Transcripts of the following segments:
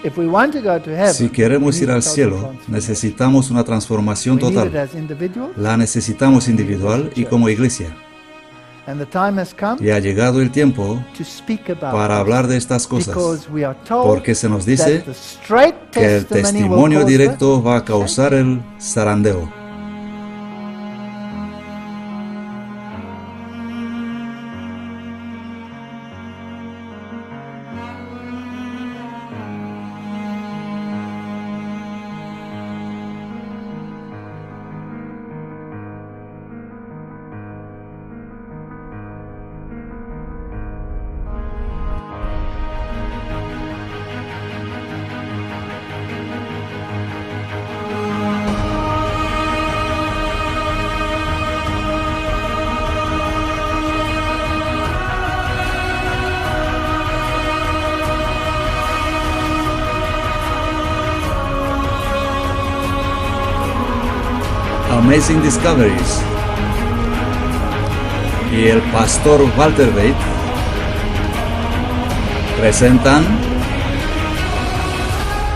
If we want to go to heaven, Si queremos we ir need al total cielo, transformation. necesitamos una transformación We need it total. as individuals, La necesitamos individual y como iglesia. and the time has come Y ha llegado el tiempo to speak about para this, hablar de estas cosas, because we are told porque se nos dice that the straight que el testimony will testimonio cause directo va a the causar el zarandeo. Amazing Discoveries y el pastor Walter Bate presentan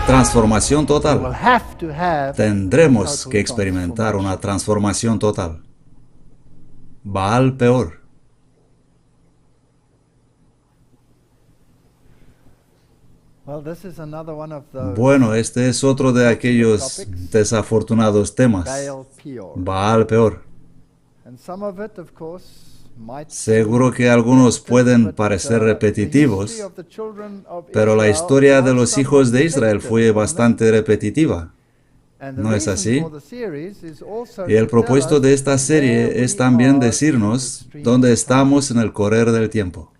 Transformación We will Total. have to have Tendremos total que experimentar una transformación total. Baal peor. Well, this is another one of those Bueno, este es otro de aquellos desafortunados temas. Baal Peor. Baal peor. And some of it, of course, might Seguro que algunos pueden parecer repetitivos, pero la historia de los hijos de Israel fue bastante repetitiva. ¿No es así? Y el propósito de esta serie es también decirnos dónde estamos en el correr del tiempo.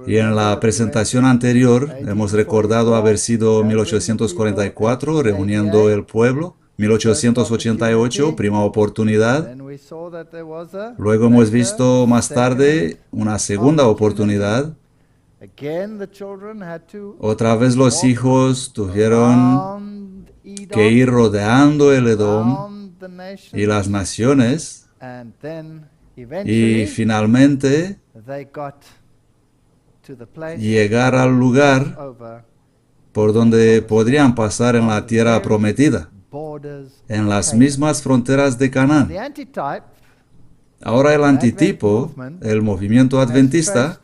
Y en la presentación anterior hemos recordado haber sido 1844, reuniendo el pueblo, 1888, prima oportunidad. Luego hemos visto más tarde una segunda oportunidad. Otra vez los hijos tuvieron que ir rodeando el Edom y las naciones, y finalmente llegar al lugar por donde podrían pasar en la tierra prometida, en las mismas fronteras de Canaán. Ahora el antitipo, el movimiento adventista,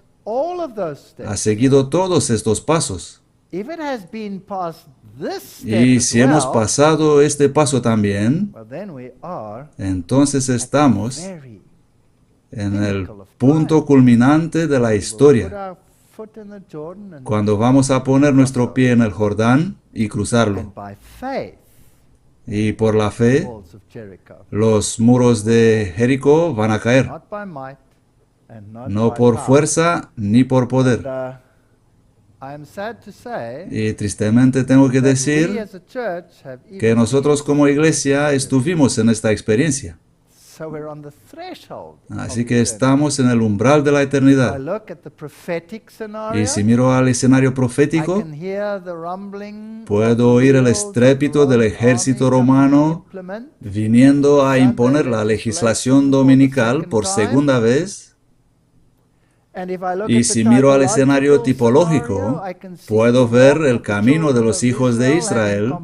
ha seguido todos estos pasos. Y si hemos pasado este paso también, entonces estamos en el punto culminante de la historia, cuando vamos a poner nuestro pie en el Jordán y cruzarlo. Y por la fe, los muros de Jericó van a caer, no por fuerza ni por poder. Y tristemente tengo que decir que nosotros como iglesia estuvimos en esta experiencia. Así que estamos en el umbral de la eternidad. Y si miro al escenario profético, puedo oír el estrépito del ejército romano viniendo a imponer la legislación dominical por segunda vez. Y si miro al escenario tipológico, puedo ver el camino de los hijos de Israel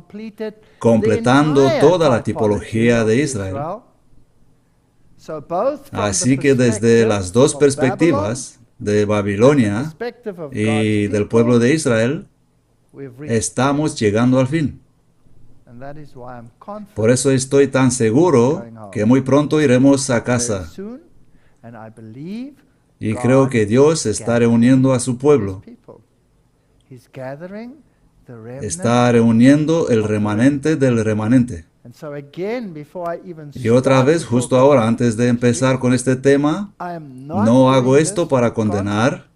completando toda la tipología de Israel. Así que desde las dos perspectivas, de Babilonia y del pueblo de Israel, estamos llegando al fin. Por eso estoy tan seguro que muy pronto iremos a casa. Y creo que Dios está reuniendo a su pueblo. Está reuniendo el remanente del remanente. Y otra vez, justo ahora, antes de empezar con este tema, no hago esto para condenar,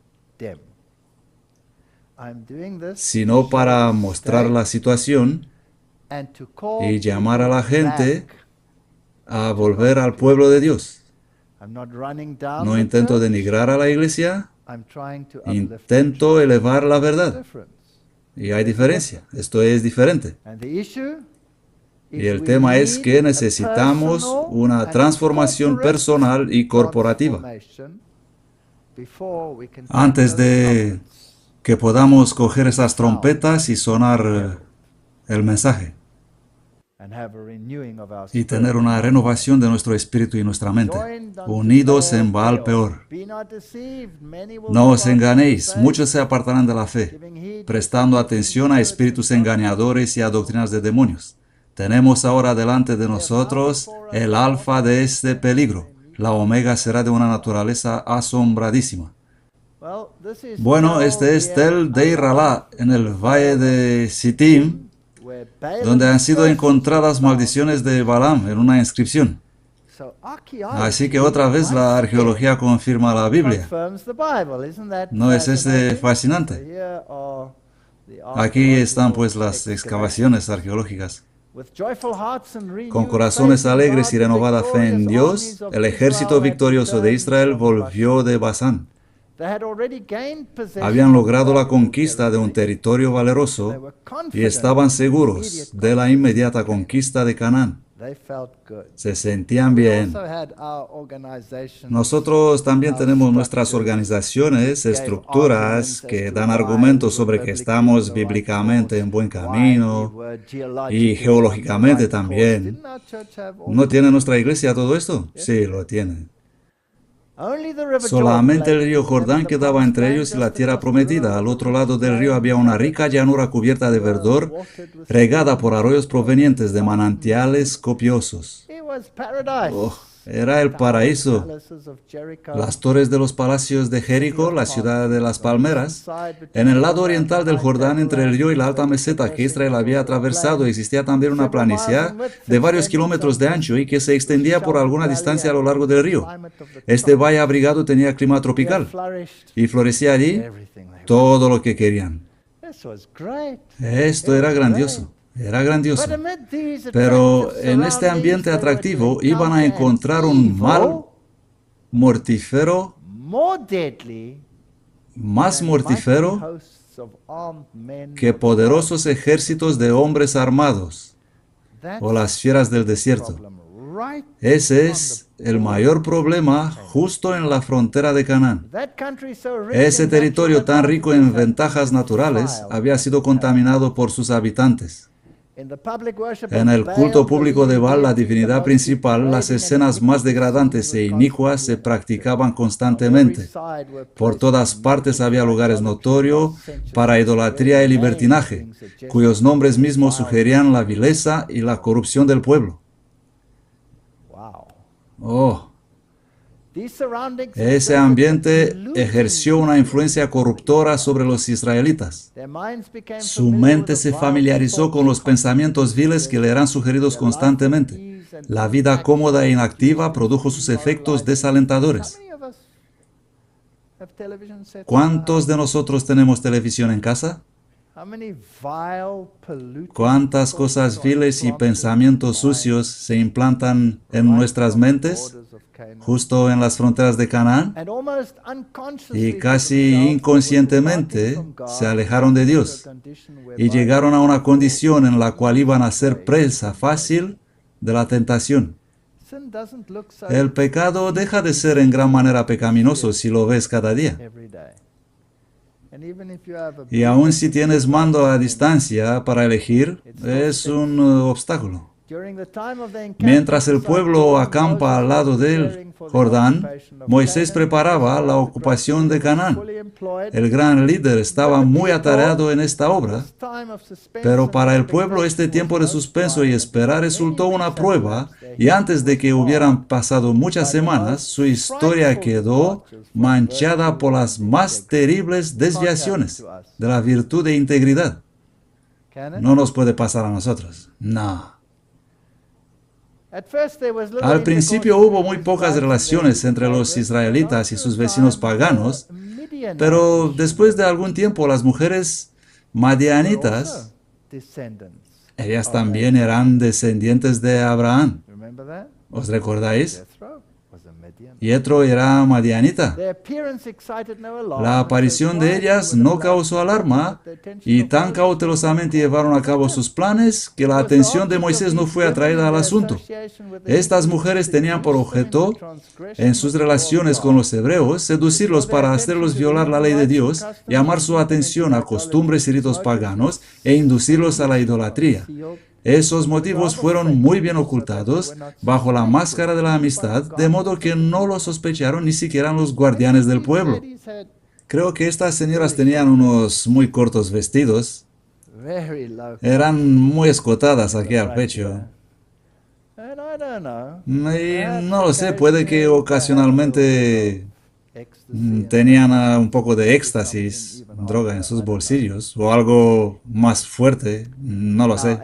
sino para mostrar la situación y llamar a la gente a volver al pueblo de Dios. No intento denigrar a la iglesia, intento elevar la verdad. Y hay diferencia, esto es diferente. Y el tema es que necesitamos una transformación personal y corporativa antes de que podamos coger esas trompetas y sonar el mensaje y tener una renovación de nuestro espíritu y nuestra mente, unidos en Baal Peor. No os enganéis, muchos se apartarán de la fe, prestando atención a espíritus engañadores y a doctrinas de demonios. Tenemos ahora delante de nosotros el alfa de este peligro. La omega será de una naturaleza asombradísima. Bueno, este es Tel Dei Ralá, en el valle de Sittim, donde han sido encontradas maldiciones de Balaam en una inscripción. Así que otra vez la arqueología confirma la Biblia. ¿No es este fascinante? Aquí están pues las excavaciones arqueológicas. Con corazones alegres y renovada fe en Dios, el ejército victorioso de Israel volvió de Basán. Habían logrado la conquista de un territorio valeroso y estaban seguros de la inmediata conquista de Canaán. Se sentían bien. Nosotros también tenemos nuestras organizaciones, estructuras que dan argumentos sobre que estamos bíblicamente en buen camino y geológicamente también. ¿No tiene nuestra iglesia todo esto? Sí, lo tiene. Solamente el río Jordán quedaba entre ellos y la tierra prometida. Al otro lado del río había una rica llanura cubierta de verdor, regada por arroyos provenientes de manantiales copiosos. Oh, era el paraíso. Las torres de los palacios de Jericó, la ciudad de las palmeras. En el lado oriental del Jordán, entre el río y la alta meseta que Israel había atravesado, existía también una planicie de varios kilómetros de ancho y que se extendía por alguna distancia a lo largo del río. Este valle abrigado tenía clima tropical y florecía allí todo lo que querían. Esto era grandioso. Era grandioso. Pero en este ambiente atractivo iban a encontrar un mal mortífero, más mortífero que poderosos ejércitos de hombres armados o las fieras del desierto. Ese es el mayor problema justo en la frontera de Canaán. Ese territorio tan rico en ventajas naturales había sido contaminado por sus habitantes. En el culto público de Baal, la divinidad principal, las escenas más degradantes e inicuas se practicaban constantemente. Por todas partes había lugares notorios para idolatría y libertinaje, cuyos nombres mismos sugerían la vileza y la corrupción del pueblo. Oh. Ese ambiente ejerció una influencia corruptora sobre los israelitas. Su mente se familiarizó con los pensamientos viles que le eran sugeridos constantemente. La vida cómoda e inactiva produjo sus efectos desalentadores. ¿Cuántos de nosotros tenemos televisión en casa? ¿Cuántas cosas viles y pensamientos sucios se implantan en nuestras mentes, justo en las fronteras de Canaán? Y casi inconscientemente se alejaron de Dios y llegaron a una condición en la cual iban a ser presa fácil de la tentación. El pecado deja de ser en gran manera pecaminoso si lo ves cada día. Y aun si tienes mando a distancia para elegir, es un obstáculo. Mientras el pueblo acampa al lado del Jordán, Moisés preparaba la ocupación de Canaán. El gran líder estaba muy atareado en esta obra, pero para el pueblo este tiempo de suspenso y espera resultó una prueba, y antes de que hubieran pasado muchas semanas, su historia quedó manchada por las más terribles desviaciones de la virtud de integridad. No nos puede pasar a nosotros. No. Al principio hubo muy pocas relaciones entre los israelitas y sus vecinos paganos, pero después de algún tiempo las mujeres madianitas, ellas también eran descendientes de Abraham. ¿Os recordáis? Yetro era madianita. La aparición de ellas no causó alarma y tan cautelosamente llevaron a cabo sus planes que la atención de Moisés no fue atraída al asunto. Estas mujeres tenían por objeto, en sus relaciones con los hebreos, seducirlos para hacerlos violar la ley de Dios, llamar su atención a costumbres y ritos paganos e inducirlos a la idolatría. Esos motivos fueron muy bien ocultados bajo la máscara de la amistad, de modo que no lo sospecharon ni siquiera los guardianes del pueblo. Creo que estas señoras tenían unos muy cortos vestidos. Eran muy escotadas aquí al pecho. Y no lo sé, puede que ocasionalmente tenían un poco de éxtasis, droga en sus bolsillos, o algo más fuerte, no lo sé.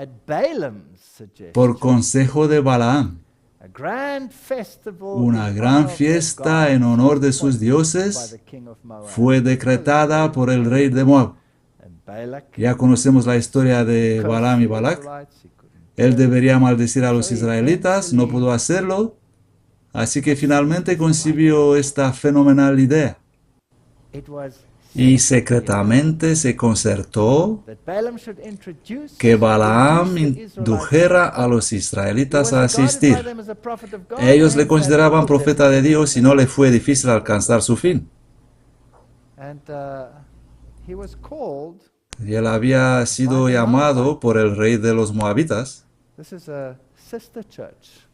Por consejo de Balaam, una gran fiesta en honor de sus dioses fue decretada por el rey de Moab. Ya conocemos la historia de Balaam y Balac. Él debería maldecir a los israelitas, no pudo hacerlo. Así que finalmente concibió esta fenomenal idea. Y secretamente se concertó que Balaam indujera a los israelitas a asistir. Ellos le consideraban profeta de Dios y no le fue difícil alcanzar su fin. Y él había sido llamado por el rey de los moabitas.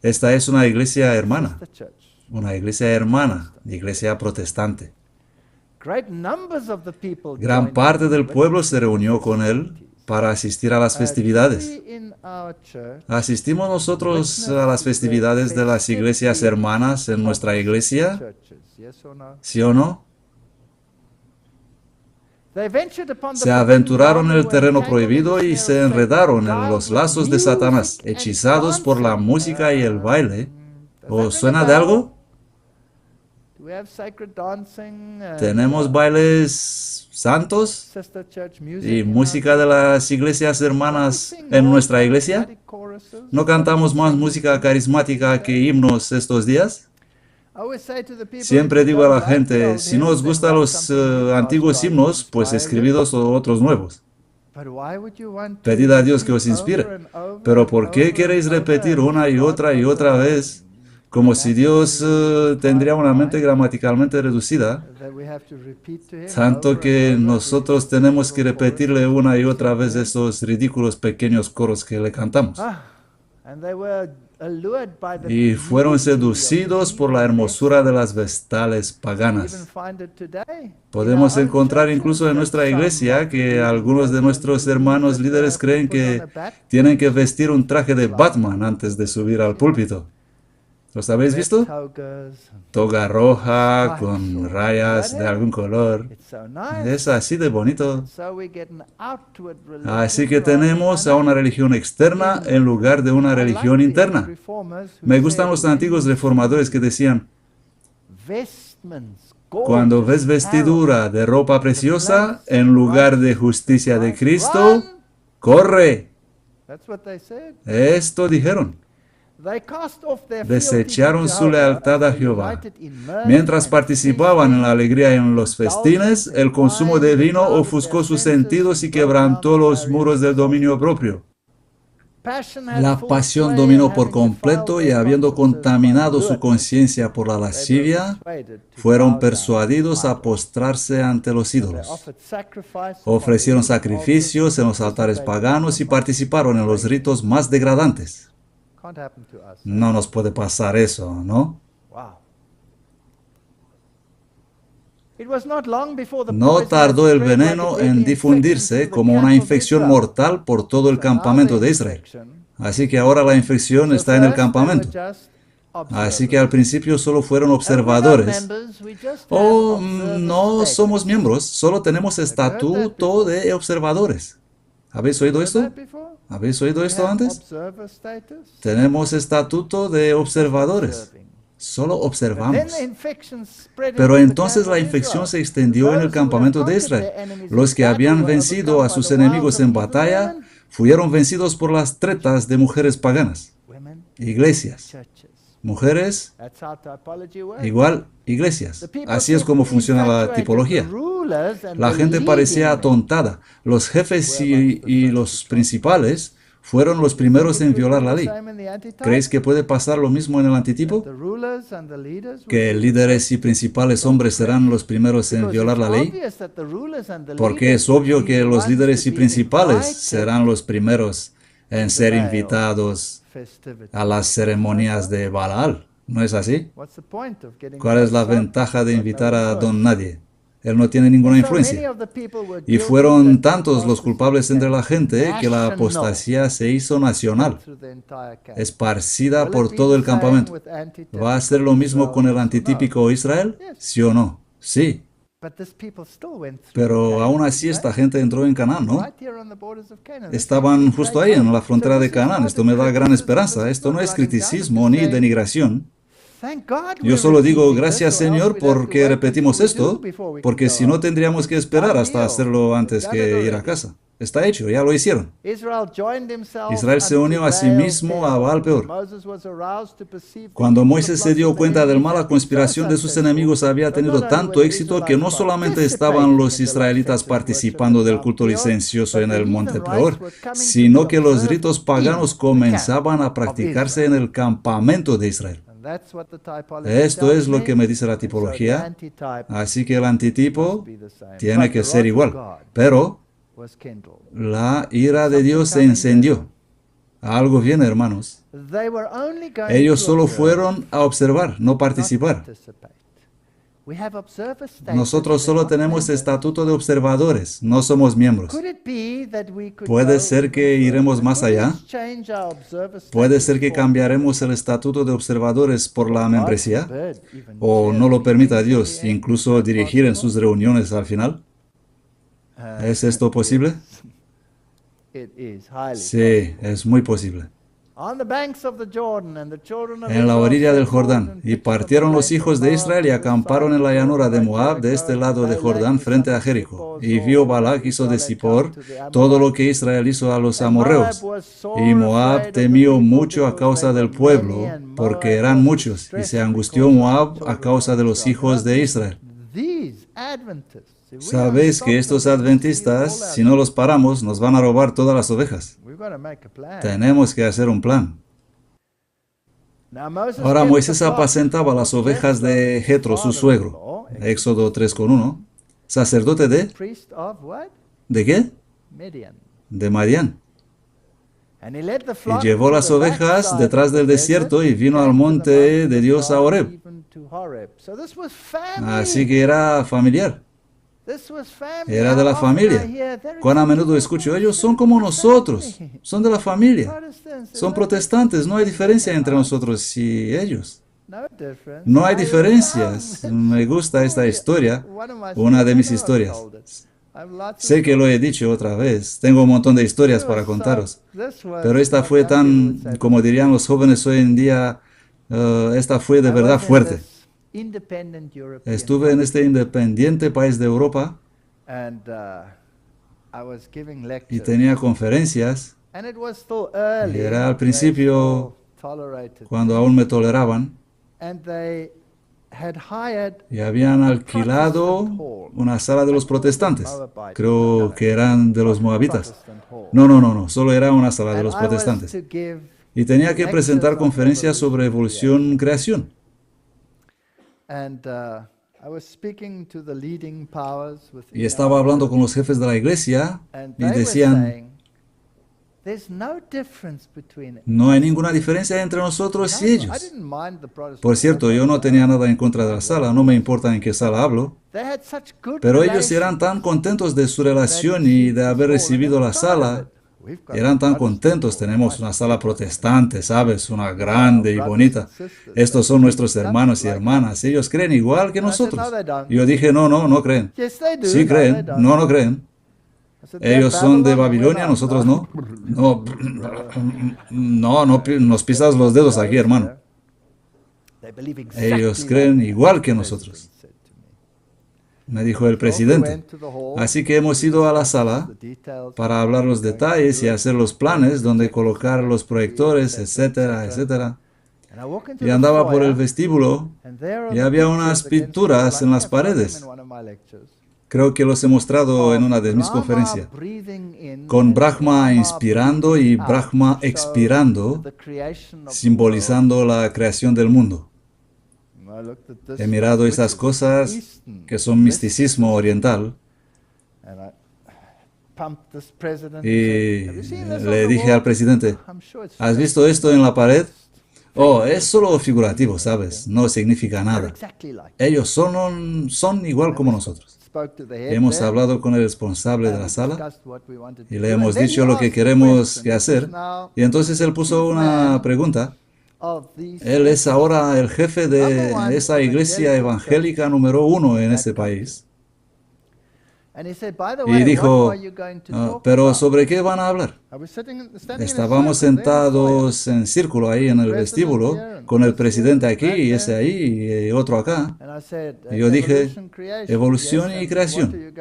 Esta es una iglesia hermana, iglesia protestante. Gran parte del pueblo se reunió con él para asistir a las festividades. ¿Asistimos nosotros a las festividades de las iglesias hermanas en nuestra iglesia? ¿Sí o no? Se aventuraron en el terreno prohibido y se enredaron en los lazos de Satanás, hechizados por la música y el baile. ¿Os suena de algo? ¿Tenemos bailes santos y música de las iglesias hermanas en nuestra iglesia? ¿No cantamos más música carismática que himnos estos días? Siempre digo a la gente, si no os gustan los antiguos himnos, pues escribid otros nuevos. Pedid a Dios que os inspire. Pero ¿por qué queréis repetir una y otra vez, como si Dios tendría una mente gramaticalmente reducida, tanto que nosotros tenemos que repetirle una y otra vez esos ridículos pequeños coros que le cantamos? Y fueron seducidos por la hermosura de las vestales paganas. Podemos encontrar incluso en nuestra iglesia que algunos de nuestros hermanos líderes creen que tienen que vestir un traje de Batman antes de subir al púlpito. ¿Los habéis visto? Toga roja con rayas de algún color. Es así de bonito. Así que tenemos a una religión externa en lugar de una religión interna. Me gustan los antiguos reformadores que decían, cuando ves vestidura de ropa preciosa en lugar de justicia de Cristo, corre. Esto dijeron. Desecharon su lealtad a Jehová. Mientras participaban en la alegría y en los festines, el consumo de vino ofuscó sus sentidos y quebrantó los muros del dominio propio. La pasión dominó por completo y habiendo contaminado su conciencia por la lascivia, fueron persuadidos a postrarse ante los ídolos. Ofrecieron sacrificios en los altares paganos y participaron en los ritos más degradantes. No nos puede pasar eso, ¿no? No tardó el veneno en difundirse como una infección mortal por todo el campamento de Israel. Así que ahora la infección está en el campamento. Así que al principio solo fueron observadores. Oh, no somos miembros, solo tenemos estatuto de observadores. ¿Habéis oído esto? ¿Habéis oído esto antes? Tenemos estatuto de observadores. Solo observamos. Pero entonces la infección se extendió en el campamento de Israel. Los que habían vencido a sus enemigos en batalla fueron vencidos por las tretas de mujeres paganas, iglesias, mujeres, That's how typology works. igual iglesias. Así es como funciona la tipología. La gente parecía atontada. Los jefes y los principales fueron los primeros en violar la ley. ¿Creéis que puede pasar lo mismo en el antitipo? ¿Que líderes y principales hombres serán los primeros en violar la ley? Porque es obvio que los líderes y principales serán los primeros en ser invitados a las ceremonias de Baal. ¿No es así? ¿Cuál es la ventaja de invitar a don nadie? Él no tiene ninguna influencia. Y fueron tantos los culpables entre la gente que la apostasía se hizo nacional, esparcida por todo el campamento. ¿Va a ser lo mismo con el antitípico Israel? ¿Sí o no? Sí. Pero aún así esta gente entró en Canaán, ¿no? Estaban justo ahí, en la frontera de Canaán. Esto me da gran esperanza. Esto no es criticismo ni denigración. Yo solo digo gracias Señor porque repetimos esto, porque si no tendríamos que esperar hasta hacerlo antes que ir a casa. Está hecho, ya lo hicieron. Israel se unió a sí mismo a Baal Peor. Cuando Moisés se dio cuenta del mal, la conspiración de sus enemigos había tenido tanto éxito que no solamente estaban los israelitas participando del culto licencioso en el monte Peor, sino que los ritos paganos comenzaban a practicarse en el campamento de Israel. Esto es lo que me dice la tipología, así que el antitipo tiene que ser igual, pero la ira de Dios se encendió. Algo bien, hermanos. Ellos solo fueron a observar, no participar. Nosotros solo tenemos estatuto de observadores, no somos miembros. ¿Puede ser que iremos más allá? ¿Puede ser que cambiaremos el estatuto de observadores por la membresía? ¿O no lo permita Dios, incluso dirigir en sus reuniones al final? ¿Es esto posible? Sí, es muy posible. En la orilla del Jordán, y partieron los hijos de Israel y acamparon en la llanura de Moab, de este lado de Jordán, frente a Jericó. Y vio Balac, hijo de Zippor, todo lo que Israel hizo a los amorreos. Y Moab temió mucho a causa del pueblo, porque eran muchos, y se angustió Moab a causa de los hijos de Israel. Sabéis que estos adventistas, si no los paramos, nos van a robar todas las ovejas. Tenemos que hacer un plan. Ahora Moisés apacentaba las ovejas de Jetro, su suegro. Éxodo 3:1. ¿Sacerdote de? ¿De qué? De Madián. Y llevó las ovejas detrás del desierto y vino al monte de Dios a Horeb. Así que era familiar. Era de la familia. Cuán a menudo escucho, ellos son como nosotros, son de la familia, son protestantes, no hay diferencia entre nosotros y ellos. No hay diferencias. Me gusta esta historia, una de mis historias. Sé que lo he dicho otra vez, tengo un montón de historias para contaros, pero esta fue tan, como dirían los jóvenes hoy en día, esta fue de verdad fuerte. Estuve en este independiente país de Europa y tenía conferencias. Y era al principio cuando aún me toleraban. Y habían alquilado una sala de los protestantes. Creo que eran de los moabitas. No, solo era una sala de los protestantes. Y tenía que presentar conferencias sobre evolución-creación. Y estaba hablando con los jefes de la iglesia y decían, no hay ninguna diferencia entre nosotros y ellos. Por cierto, yo no tenía nada en contra de la sala, no me importa en qué sala hablo, pero ellos eran tan contentos de su relación y de haber recibido la sala. Eran tan contentos, tenemos una sala protestante, ¿sabes? Una grande y bonita. Estos son nuestros hermanos y hermanas, ellos creen igual que nosotros. Yo dije, no creen. Sí creen, no creen. Ellos son de Babilonia, nosotros no. No nos pisas los dedos aquí, hermano. Ellos creen igual que nosotros, me dijo el presidente. Así que hemos ido a la sala para hablar los detalles y hacer los planes donde colocar los proyectores, etcétera, etcétera. Y andaba por el vestíbulo y había unas pinturas en las paredes. Creo que los he mostrado en una de mis conferencias. Con Brahma inspirando y Brahma expirando, simbolizando la creación del mundo. He mirado esas cosas que son misticismo oriental y le dije al presidente, ¿has visto esto en la pared? Oh, es solo figurativo, ¿sabes? No significa nada. Ellos son igual como nosotros. Hemos hablado con el responsable de la sala y le hemos dicho lo que queremos hacer. Y entonces él puso una pregunta. Él es ahora el jefe de esa iglesia evangélica número 1 en ese país. Y dijo, pero ¿sobre qué van a hablar? Estábamos sentados en círculo ahí en el vestíbulo, con el presidente aquí y ese ahí y otro acá. Y yo dije, evolución y creación.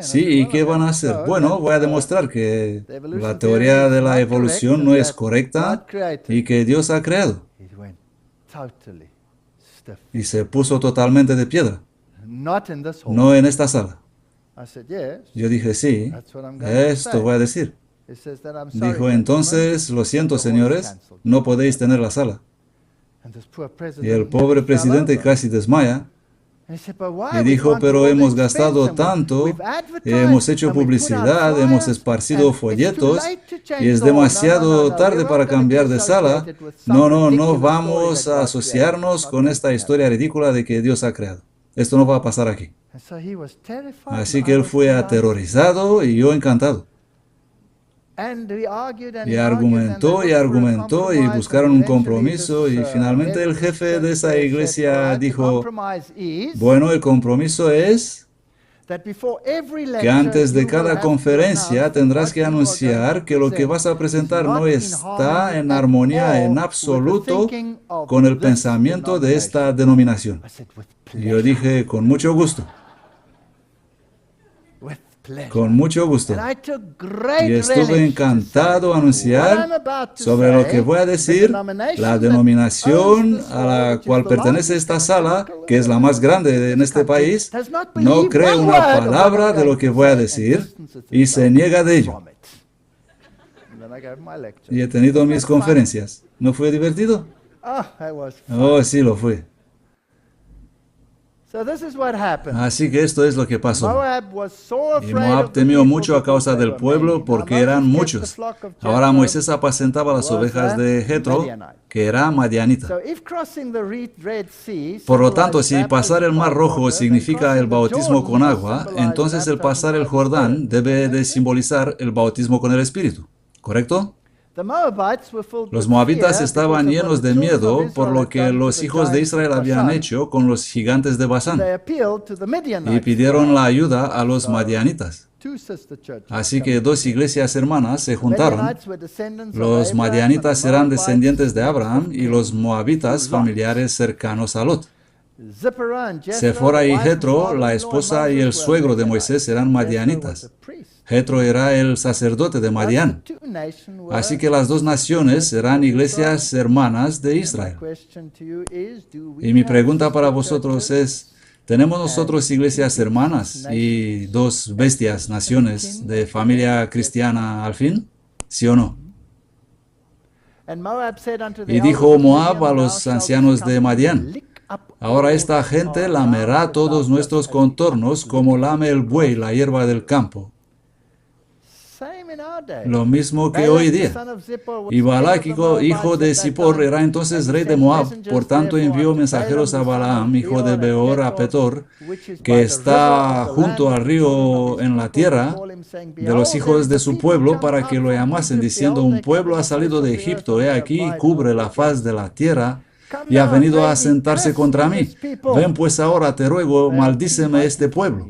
Sí, ¿y qué van a hacer? Bueno, voy a demostrar que la teoría de la evolución no es correcta y que Dios ha creado. Y se puso totalmente de piedra. No en esta sala. Yo dije, sí, esto voy a decir. Dijo, entonces, lo siento, señores, no podéis tener la sala. Y el pobre presidente casi desmaya. Y dijo, pero hemos gastado tanto, hemos hecho publicidad, hemos esparcido folletos, y es demasiado tarde para cambiar de sala. No vamos a asociarnos con esta historia ridícula de que Dios ha creado. Esto no va a pasar aquí. Así que él fue aterrorizado y yo encantado. Y argumentó y buscaron un compromiso y finalmente el jefe de esa iglesia dijo, bueno, el compromiso es que antes de cada conferencia tendrás que anunciar que lo que vas a presentar no está en armonía en absoluto con el pensamiento de esta denominación. Y yo dije, con mucho gusto. Con mucho gusto. Y estuve encantado a anunciar sobre lo que voy a decir. La denominación a la cual pertenece esta sala, que es la más grande en este país, no cree una palabra de lo que voy a decir y se niega de ello. Y he tenido mis conferencias. ¿No fue divertido? Oh, sí lo fue. Así que esto es lo que pasó. Y Moab temió mucho a causa del pueblo porque eran muchos. Ahora Moisés apacentaba las ovejas de Jetro, que era madianita. Por lo tanto, si pasar el Mar Rojo significa el bautismo con agua, entonces el pasar el Jordán debe de simbolizar el bautismo con el Espíritu. ¿Correcto? Los moabitas estaban llenos de miedo por lo que los hijos de Israel habían hecho con los gigantes de Basán y pidieron la ayuda a los madianitas. Así que dos iglesias hermanas se juntaron. Los madianitas eran descendientes de Abraham y los moabitas familiares cercanos a Lot. Sefora y Jetro, la esposa y el suegro de Moisés, eran madianitas. Jetro era el sacerdote de Madián. Así que las dos naciones eran iglesias hermanas de Israel. Y mi pregunta para vosotros es, ¿tenemos nosotros iglesias hermanas y dos bestias, naciones de familia cristiana al fin? ¿Sí o no? Y dijo Moab a los ancianos de Madián, ahora esta gente lamerá todos nuestros contornos como lame el buey la hierba del campo. Lo mismo que hoy día. Y Balac, hijo de Zippor, era entonces rey de Moab. Por tanto, envió mensajeros a Balaam, hijo de Beor, a Petor, que está junto al río en la tierra de los hijos de su pueblo, para que lo llamasen, diciendo, un pueblo ha salido de Egipto, he aquí, cubre la faz de la tierra, y ha venido a sentarse contra mí. Ven pues ahora, te ruego, maldíceme este pueblo,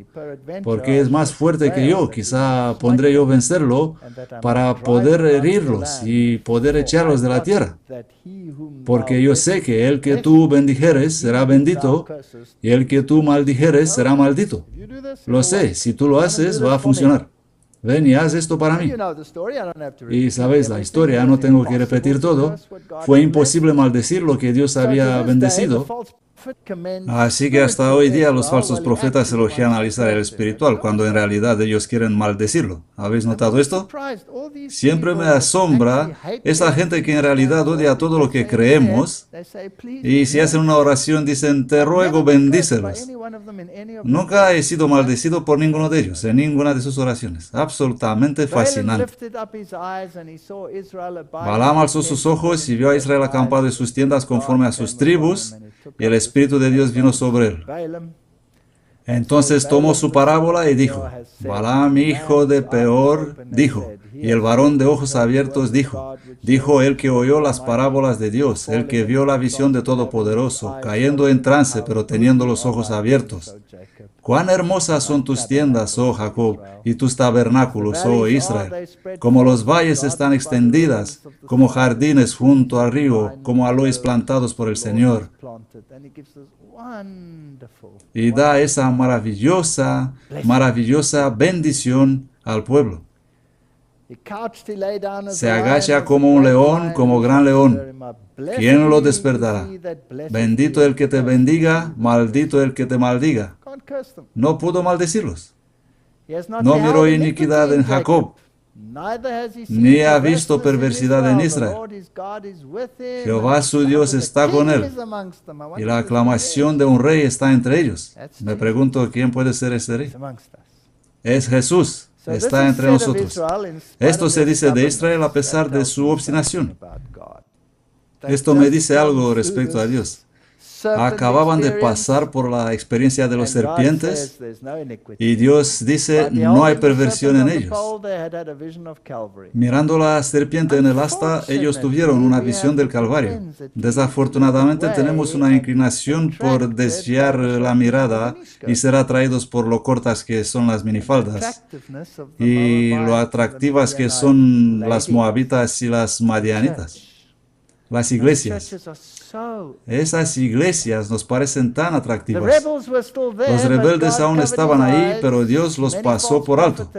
porque es más fuerte que yo. Quizá pondré yo vencerlo para poder herirlos y poder echarlos de la tierra. Porque yo sé que el que tú bendijeres será bendito, y el que tú maldijeres será maldito. Lo sé, si tú lo haces, va a funcionar. ven y haz esto para mí. Y sabéis la historia, no tengo que repetir todo. Fue imposible maldecir lo que Dios había bendecido. Así que hasta hoy día los falsos profetas elogian al Israel espiritual, cuando en realidad ellos quieren maldecirlo. ¿Habéis notado esto? Siempre me asombra esa gente que en realidad odia todo lo que creemos, y si hacen una oración dicen, te ruego, bendícelos. Nunca he sido maldecido por ninguno de ellos, en ninguna de sus oraciones. Absolutamente fascinante. Balaam alzó sus ojos y vio a Israel acampado en sus tiendas conforme a sus tribus, y el Espíritu de Dios vino sobre él. Entonces tomó su parábola y dijo, Balaam, hijo de Peor, dijo, y el varón de ojos abiertos dijo el que oyó las parábolas de Dios, el que vio la visión de Todopoderoso, cayendo en trance, pero teniendo los ojos abiertos. Cuán hermosas son tus tiendas, oh Jacob, y tus tabernáculos, oh Israel. Como los valles están extendidas, como jardines junto al río, como aloes plantados por el Señor. Y da esa maravillosa bendición al pueblo. Se agacha como un león, como gran león. ¿Quién lo despertará? Bendito el que te bendiga, maldito el que te maldiga. No pudo maldecirlos. No miró iniquidad en Jacob, ni ha visto perversidad en Israel. Jehová su Dios está con él, y la aclamación de un rey está entre ellos. Me pregunto, ¿quién puede ser ese rey? Es Jesús. Está entre nosotros. Esto se dice de Israel a pesar de su obstinación. Esto me dice algo respecto a Dios. Acababan de pasar por la experiencia de los serpientes y Dios dice, no hay perversión en ellos. Mirando la serpiente en el asta, ellos tuvieron una visión del Calvario. Desafortunadamente tenemos una inclinación por desviar la mirada y ser atraídos por lo cortas que son las minifaldas y lo atractivas que son las moabitas y las madianitas. Las iglesias. Esas iglesias nos parecen tan atractivas. Los rebeldes aún estaban ahí, pero Dios los pasó por alto.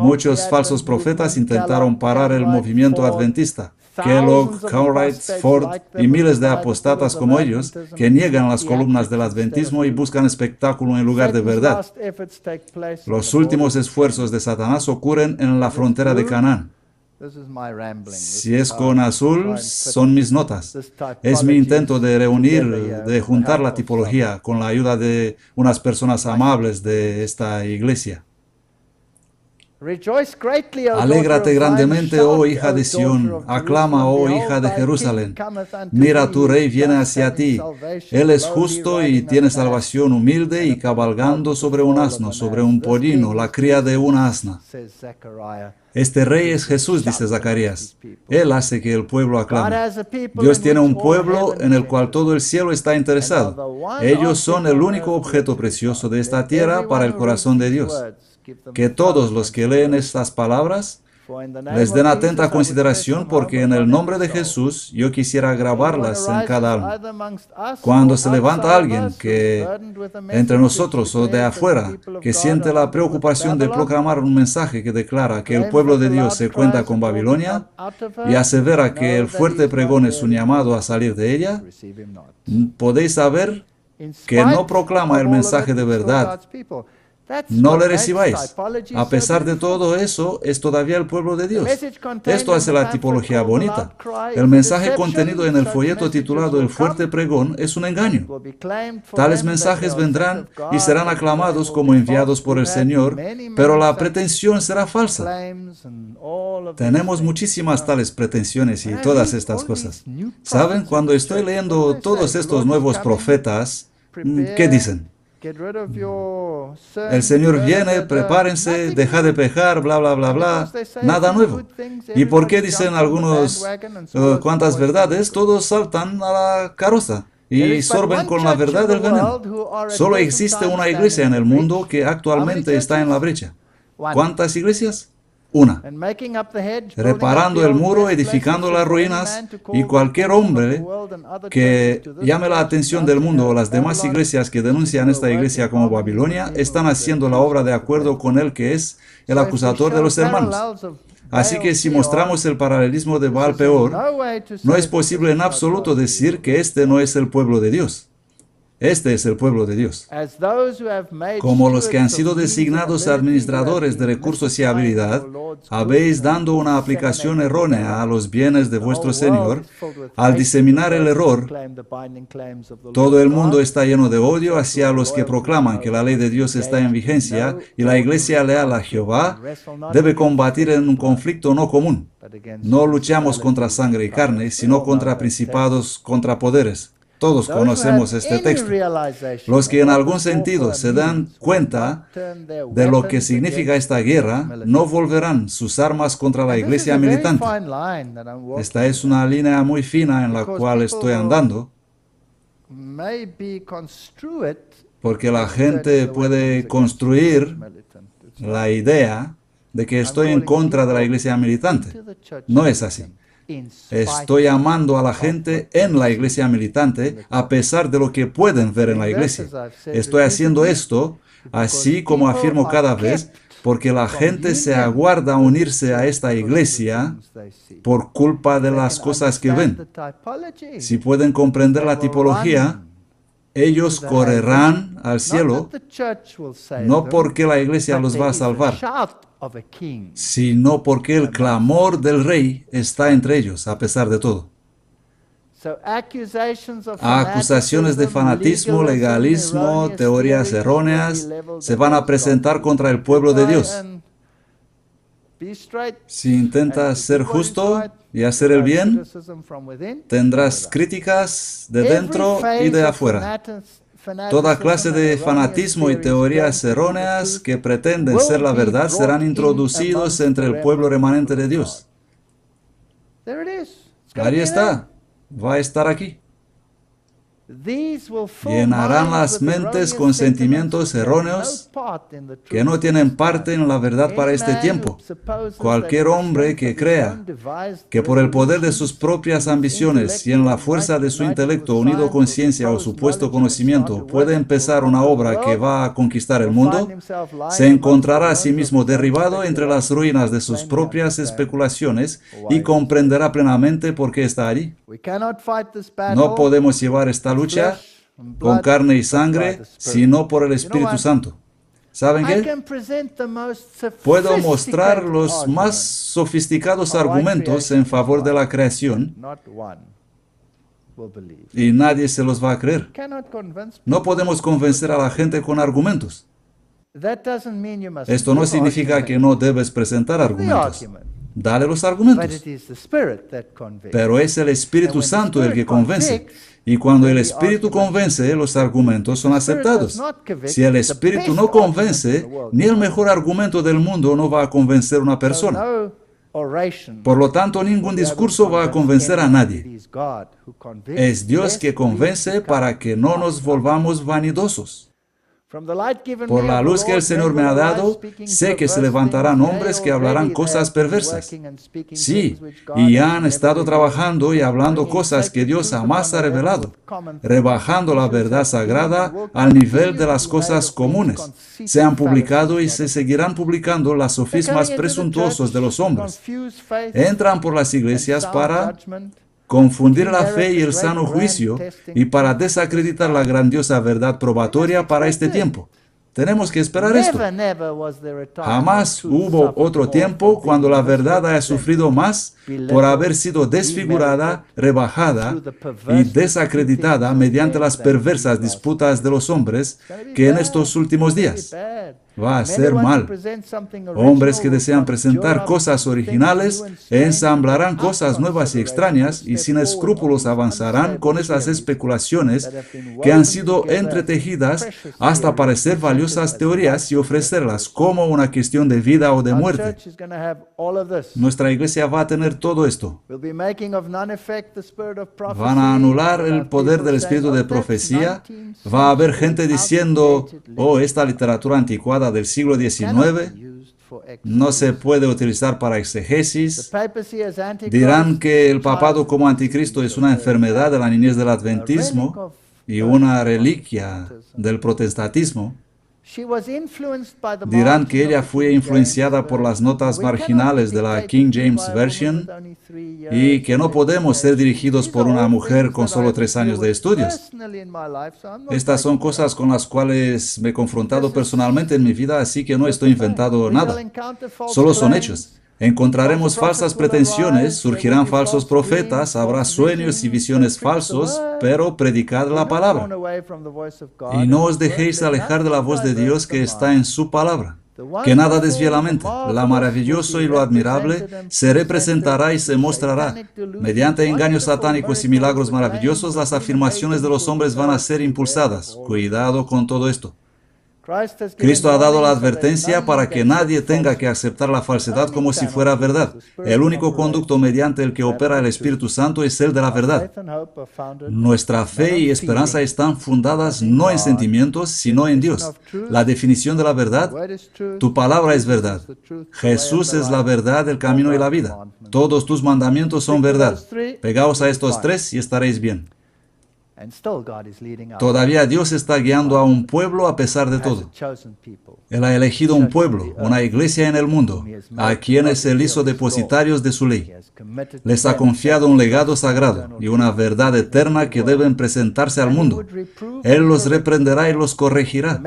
Muchos falsos profetas intentaron parar el movimiento adventista. Kellogg, Cartwright, Ford y miles de apostatas como ellos que niegan las columnas del adventismo y buscan espectáculo en lugar de verdad. Los últimos esfuerzos de Satanás ocurren en la frontera de Canaán. Si es con azul, son mis notas. Es mi intento de reunir, de juntar la tipología con la ayuda de unas personas amables de esta iglesia. Alégrate grandemente, oh hija de Sión, aclama, oh hija de Jerusalén. Mira, tu rey viene hacia ti. Él es justo y tiene salvación, humilde y cabalgando sobre un asno, sobre un pollino, la cría de una asna. Este rey es Jesús, dice Zacarías. Él hace que el pueblo aclame. Dios tiene un pueblo en el cual todo el cielo está interesado. Ellos son el único objeto precioso de esta tierra para el corazón de Dios. Que todos los que leen estas palabras les den atenta consideración, porque en el nombre de Jesús yo quisiera grabarlas en cada alma. Cuando se levanta alguien que entre nosotros o de afuera, que siente la preocupación de proclamar un mensaje que declara que el pueblo de Dios se cuenta con Babilonia y asevera que el fuerte pregón es un llamado a salir de ella, podéis saber que no proclama el mensaje de verdad. No le recibáis. A pesar de todo eso, es todavía el pueblo de Dios. Esto hace la tipología bonita. El mensaje contenido en el folleto titulado El fuerte pregón es un engaño. Tales mensajes vendrán y serán aclamados como enviados por el Señor, pero la pretensión será falsa. Tenemos muchísimas tales pretensiones y todas estas cosas. ¿Saben? Cuando estoy leyendo todos estos nuevos profetas, ¿qué dicen? El Señor viene, prepárense, deja de pecar, bla, bla, bla, bla. Nada nuevo. ¿Y por qué dicen algunos cuantas verdades? Todos saltan a la carroza y sorben con la verdad del veneno. Solo existe una iglesia en el mundo que actualmente está en la brecha. ¿Cuántas iglesias? una, reparando el muro, edificando las ruinas, y cualquier hombre que llame la atención del mundo o las demás iglesias que denuncian esta iglesia como Babilonia, están haciendo la obra de acuerdo con él, que es el acusador de los hermanos. Así que si mostramos el paralelismo de Baal Peor, no es posible en absoluto decir que este no es el pueblo de Dios. Este es el pueblo de Dios. Como los que han sido designados administradores de recursos y habilidad, habéis dando una aplicación errónea a los bienes de vuestro Señor, al diseminar el error, todo el mundo está lleno de odio hacia los que proclaman que la ley de Dios está en vigencia, y la iglesia leal a Jehová debe combatir en un conflicto no común. No luchamos contra sangre y carne, sino contra principados, contra poderes. Todos conocemos este texto. Los que en algún sentido se dan cuenta de lo que significa esta guerra, no volverán sus armas contra la iglesia militante. Esta es una línea muy fina en la cual estoy andando, porque la gente puede construir la idea de que estoy en contra de la iglesia militante. No es así. Estoy llamando a la gente en la iglesia militante a pesar de lo que pueden ver en la iglesia. Estoy haciendo esto, así como afirmo cada vez, porque la gente se aguarda a unirse a esta iglesia por culpa de las cosas que ven. Si pueden comprender la tipología, ellos correrán al cielo, no porque la iglesia los va a salvar, sino porque el clamor del rey está entre ellos, a pesar de todo. Acusaciones de fanatismo, legalismo, teorías erróneas se van a presentar contra el pueblo de Dios. Si intentas ser justo y hacer el bien, tendrás críticas de dentro y de afuera. Toda clase de fanatismo y teorías erróneas que pretenden ser la verdad serán introducidos entre el pueblo remanente de Dios. Ahí está. Va a estar aquí. Llenarán las mentes con sentimientos erróneos que no tienen parte en la verdad para este tiempo. Cualquier hombre que crea que por el poder de sus propias ambiciones y en la fuerza de su intelecto unido con ciencia o supuesto conocimiento puede empezar una obra que va a conquistar el mundo, se encontrará a sí mismo derribado entre las ruinas de sus propias especulaciones y comprenderá plenamente por qué está allí. No podemos llevar esta lucha con carne y sangre, sino por el Espíritu Santo. ¿Saben qué? Puedo mostrar los más sofisticados argumentos en favor de la creación y nadie se los va a creer. No podemos convencer a la gente con argumentos. Esto no significa que no debes presentar argumentos. Dale los argumentos. Pero es el Espíritu Santo el que convence. Y cuando el Espíritu convence, los argumentos son aceptados. Si el Espíritu no convence, ni el mejor argumento del mundo no va a convencer a una persona. Por lo tanto, ningún discurso va a convencer a nadie. Es Dios que convence para que no nos volvamos vanidosos. Por la luz que el Señor me ha dado, sé que se levantarán hombres que hablarán cosas perversas. Sí, y ya han estado trabajando y hablando cosas que Dios jamás ha revelado, rebajando la verdad sagrada al nivel de las cosas comunes. Se han publicado y se seguirán publicando las sofismas presuntuosos de los hombres. Entran por las iglesias para confundir la fe y el sano juicio y para desacreditar la grandiosa verdad probatoria para este tiempo. Tenemos que esperar esto. Jamás hubo otro tiempo cuando la verdad haya sufrido más por haber sido desfigurada, rebajada y desacreditada mediante las perversas disputas de los hombres que en estos últimos días. Va a ser mal. Hombres que desean presentar cosas originales ensamblarán cosas nuevas y extrañas y sin escrúpulos avanzarán con esas especulaciones que han sido entretejidas hasta parecer valiosas teorías y ofrecerlas como una cuestión de vida o de muerte. Nuestra iglesia va a tener todo esto. Van a anular el poder del espíritu de profecía. Va a haber gente diciendo, oh, esta literatura anticuada del siglo XIX no se puede utilizar para exegesis. Dirán que el papado como anticristo es una enfermedad de la niñez del adventismo y una reliquia del protestantismo. Dirán que ella fue influenciada por las notas marginales de la King James Version y que no podemos ser dirigidos por una mujer con solo 3 años de estudios. Estas son cosas con las cuales me he confrontado personalmente en mi vida, así que no estoy inventando nada. Solo son hechos. Encontraremos falsas pretensiones, surgirán falsos profetas, habrá sueños y visiones falsos, pero predicad la palabra. Y no os dejéis alejar de la voz de Dios que está en su palabra. Que nada desvíe la mente. Lo maravilloso y lo admirable se representará y se mostrará. Mediante engaños satánicos y milagros maravillosos, las afirmaciones de los hombres van a ser impulsadas. Cuidado con todo esto. Cristo ha dado la advertencia para que nadie tenga que aceptar la falsedad como si fuera verdad. El único conducto mediante el que opera el Espíritu Santo es el de la verdad. Nuestra fe y esperanza están fundadas no en sentimientos, sino en Dios. La definición de la verdad: tu palabra es verdad. Jesús es la verdad, el camino y la vida. Todos tus mandamientos son verdad. Pegaos a estos 3 y estaréis bien. Todavía Dios está guiando a un pueblo a pesar de todo. Él ha elegido un pueblo, una iglesia en el mundo, a quienes Él hizo depositarios de su ley. Les ha confiado un legado sagrado y una verdad eterna que deben presentarse al mundo. Él los reprenderá y los corregirá.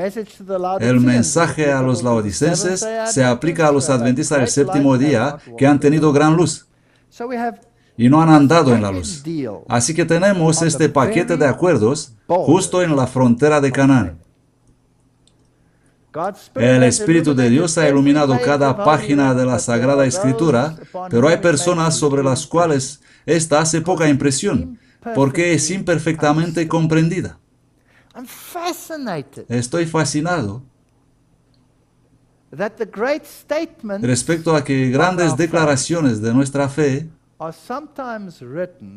El mensaje a los laodicenses se aplica a los adventistas del séptimo día que han tenido gran luz y no han andado en la luz. Así que tenemos este paquete de acuerdos justo en la frontera de Canaán. El Espíritu de Dios ha iluminado cada página de la Sagrada Escritura, pero hay personas sobre las cuales esta hace poca impresión, porque es imperfectamente comprendida. Estoy fascinado respecto a que grandes declaraciones de nuestra fe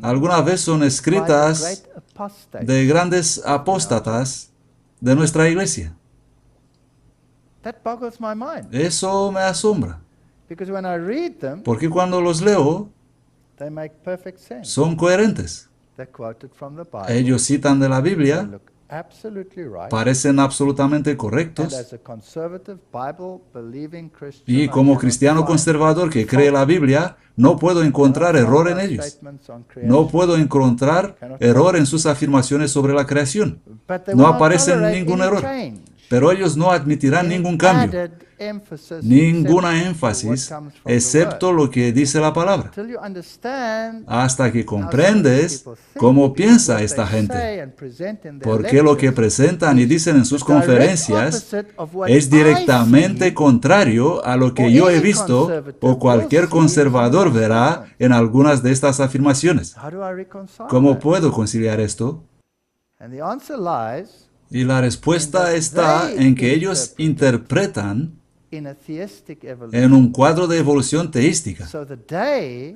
alguna vez son escritas de grandes apóstatas de nuestra iglesia. Eso me asombra, porque cuando los leo, son coherentes. Ellos citan de la Biblia, parecen absolutamente correctos, y como cristiano conservador que cree la Biblia, no puedo encontrar error en ellos. No puedo encontrar error en sus afirmaciones sobre la creación. No aparece ningún error. Pero ellos no admitirán ningún cambio, ninguna énfasis, excepto lo que dice la palabra. Hasta que comprendes cómo piensa esta gente. Porque lo que presentan y dicen en sus conferencias es directamente contrario a lo que yo he visto o cualquier conservador verá en algunas de estas afirmaciones. ¿Cómo puedo conciliar esto? Y la respuesta está en que ellos interpretan en un cuadro de evolución teística.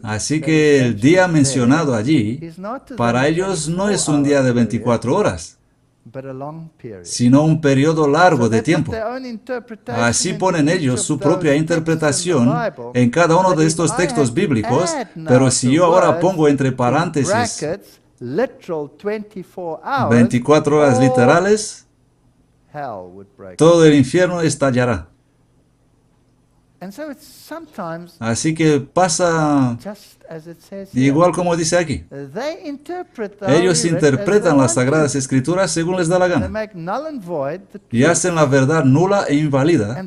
Así que el día mencionado allí, para ellos no es un día de 24 horas, sino un periodo largo de tiempo. Así ponen ellos su propia interpretación en cada uno de estos textos bíblicos, pero si yo ahora pongo entre paréntesis 24 horas literales, todo el infierno estallará. Así que pasa igual como dice aquí. Ellos interpretan las Sagradas Escrituras según les da la gana y hacen la verdad nula e inválida.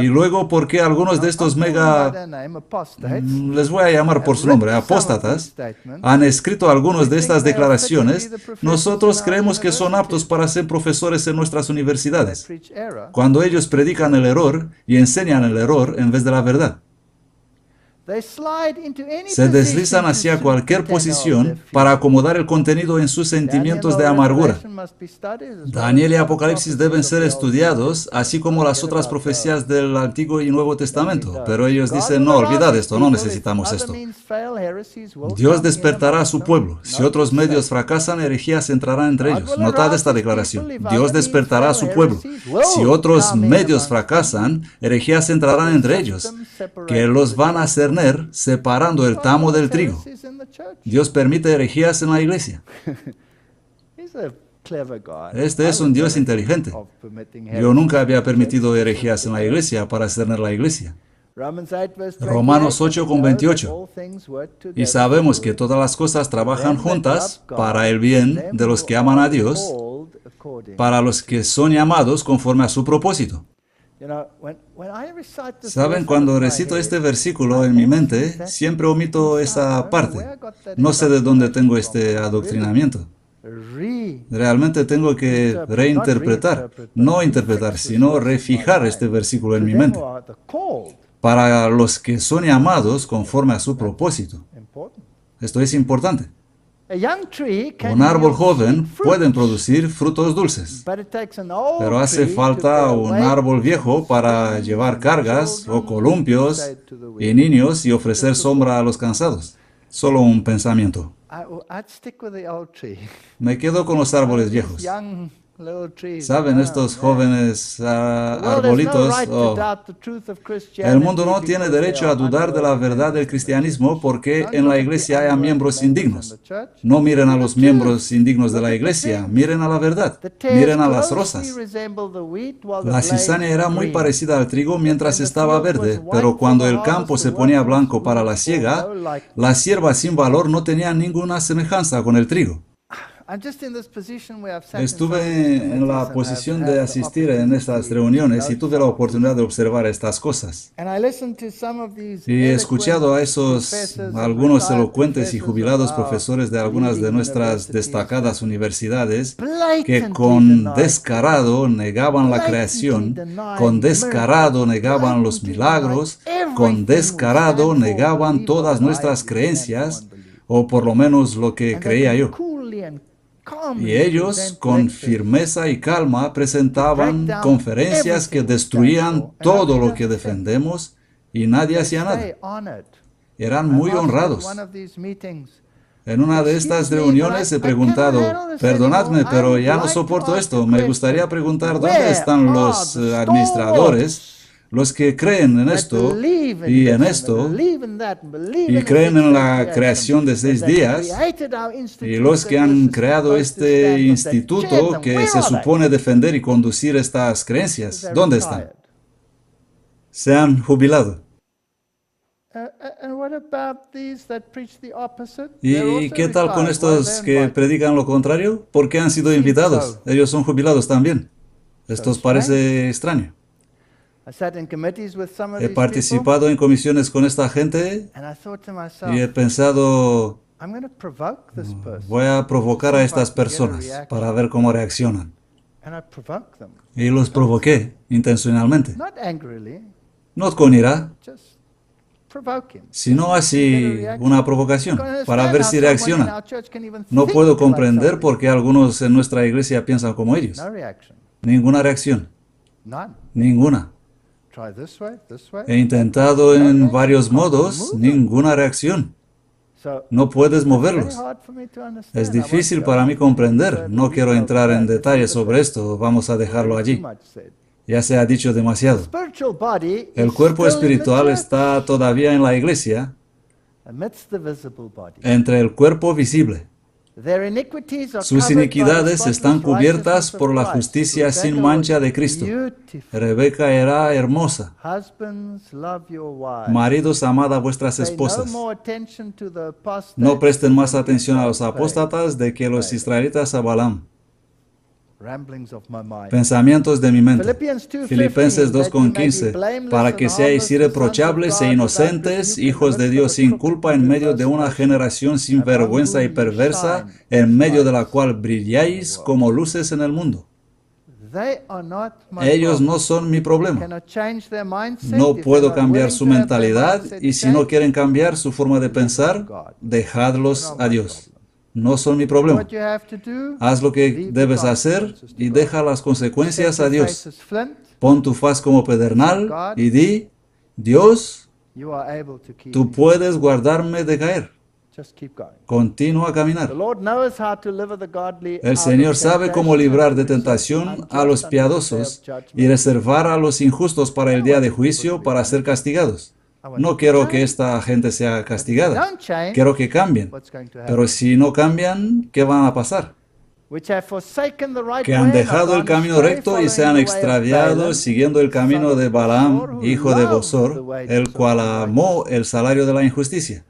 Y luego, porque algunos de estos les voy a llamar por su nombre, apóstatas, han escrito algunas de estas declaraciones, nosotros creemos que son aptos para ser profesores en nuestras universidades, cuando ellos predican el error y enseñan el error en vez de la verdad. Se deslizan hacia cualquier posición para acomodar el contenido en sus sentimientos de amargura. Daniel y Apocalipsis deben ser estudiados, así como las otras profecías del Antiguo y Nuevo Testamento. Pero ellos dicen, no, olvidad esto, no necesitamos esto. Dios despertará a su pueblo. Si otros medios fracasan, herejías entrarán entre ellos. Notad esta declaración. Dios despertará a su pueblo. Si otros medios fracasan, herejías entrarán entre ellos, que los van a cerner separando el tamo del trigo. Dios permite herejías en la iglesia. Este es un Dios inteligente. Yo nunca había permitido herejías en la iglesia para cerner la iglesia. Romanos 8:28. Y sabemos que todas las cosas trabajan juntas para el bien de los que aman a Dios, para los que son llamados conforme a su propósito. Saben, cuando recito este versículo en mi mente, siempre omito esa parte. No sé de dónde tengo este adoctrinamiento. Realmente tengo que reinterpretar, no interpretar, sino refijar este versículo en mi mente. Para los que son llamados conforme a su propósito. Esto es importante. Un árbol joven puede producir frutos dulces, pero hace falta un árbol viejo para llevar cargas o columpios y niños y ofrecer sombra a los cansados. Solo un pensamiento. Me quedo con los árboles viejos. ¿Saben, estos jóvenes arbolitos? El mundo no tiene derecho a dudar de la verdad del cristianismo porque en la iglesia haya miembros indignos. No miren a los miembros indignos de la iglesia, miren a la verdad, miren a las rosas. La cizaña era muy parecida al trigo mientras estaba verde, pero cuando el campo se ponía blanco para la siega, la sierva sin valor no tenía ninguna semejanza con el trigo. Estuve en la posición de asistir en estas reuniones y tuve la oportunidad de observar estas cosas. Y he escuchado a algunos elocuentes y jubilados profesores de algunas de nuestras destacadas universidades que con descarado negaban la creación, con descarado negaban los milagros, con descarado negaban todas nuestras creencias, o por lo menos lo que creía yo. Y ellos, con firmeza y calma, presentaban conferencias que destruían todo lo que defendemos y nadie hacía nada. Eran muy honrados. En una de estas reuniones he preguntado, perdonadme, pero ya no soporto esto. Me gustaría preguntar dónde están los administradores, los que creen en esto y en esto, y creen en la creación de 6 días, y los que han creado este instituto que se supone defender y conducir estas creencias. ¿Dónde están? Se han jubilado. ¿Y qué tal con estos que predican lo contrario? ¿Por qué han sido invitados? Ellos son jubilados también. Esto os parece extraño. He participado en comisiones con esta gente y he pensado, voy a provocar a estas personas para ver cómo reaccionan. Y los provoqué intencionalmente. No con ira, sino así una provocación, para ver si reaccionan. No puedo comprender por qué algunos en nuestra iglesia piensan como ellos. Ninguna reacción. Ninguna. He intentado en varios modos, ninguna reacción. No puedes moverlos. Es difícil para mí comprender. No quiero entrar en detalles sobre esto. Vamos a dejarlo allí. Ya se ha dicho demasiado. El cuerpo espiritual está todavía en la iglesia, entre el cuerpo visible. Sus iniquidades están cubiertas por la justicia sin mancha de Cristo. Rebeca era hermosa. Maridos, amad a vuestras esposas. No presten más atención a los apóstatas de que los israelitas a Balaam. Pensamientos de mi mente. Filipenses 2:15. Para que seáis irreprochables e inocentes, hijos de Dios sin culpa en medio de una generación sin vergüenza y perversa, en medio de la cual brilláis como luces en el mundo. Ellos no son mi problema. No puedo cambiar su mentalidad y si no quieren cambiar su forma de pensar, dejadlos a Dios. No son mi problema. Haz lo que debes hacer y deja las consecuencias a Dios. Pon tu faz como pedernal y di, Dios, tú puedes guardarme de caer. Continúa a caminar. El Señor sabe cómo librar de tentación a los piadosos y reservar a los injustos para el día de juicio para ser castigados. No quiero que esta gente sea castigada. Quiero que cambien. Pero si no cambian, ¿qué van a pasar? Que han dejado el camino recto y se han extraviado siguiendo el camino de Balaam, hijo de Bosor, el cual amó el salario de la injusticia.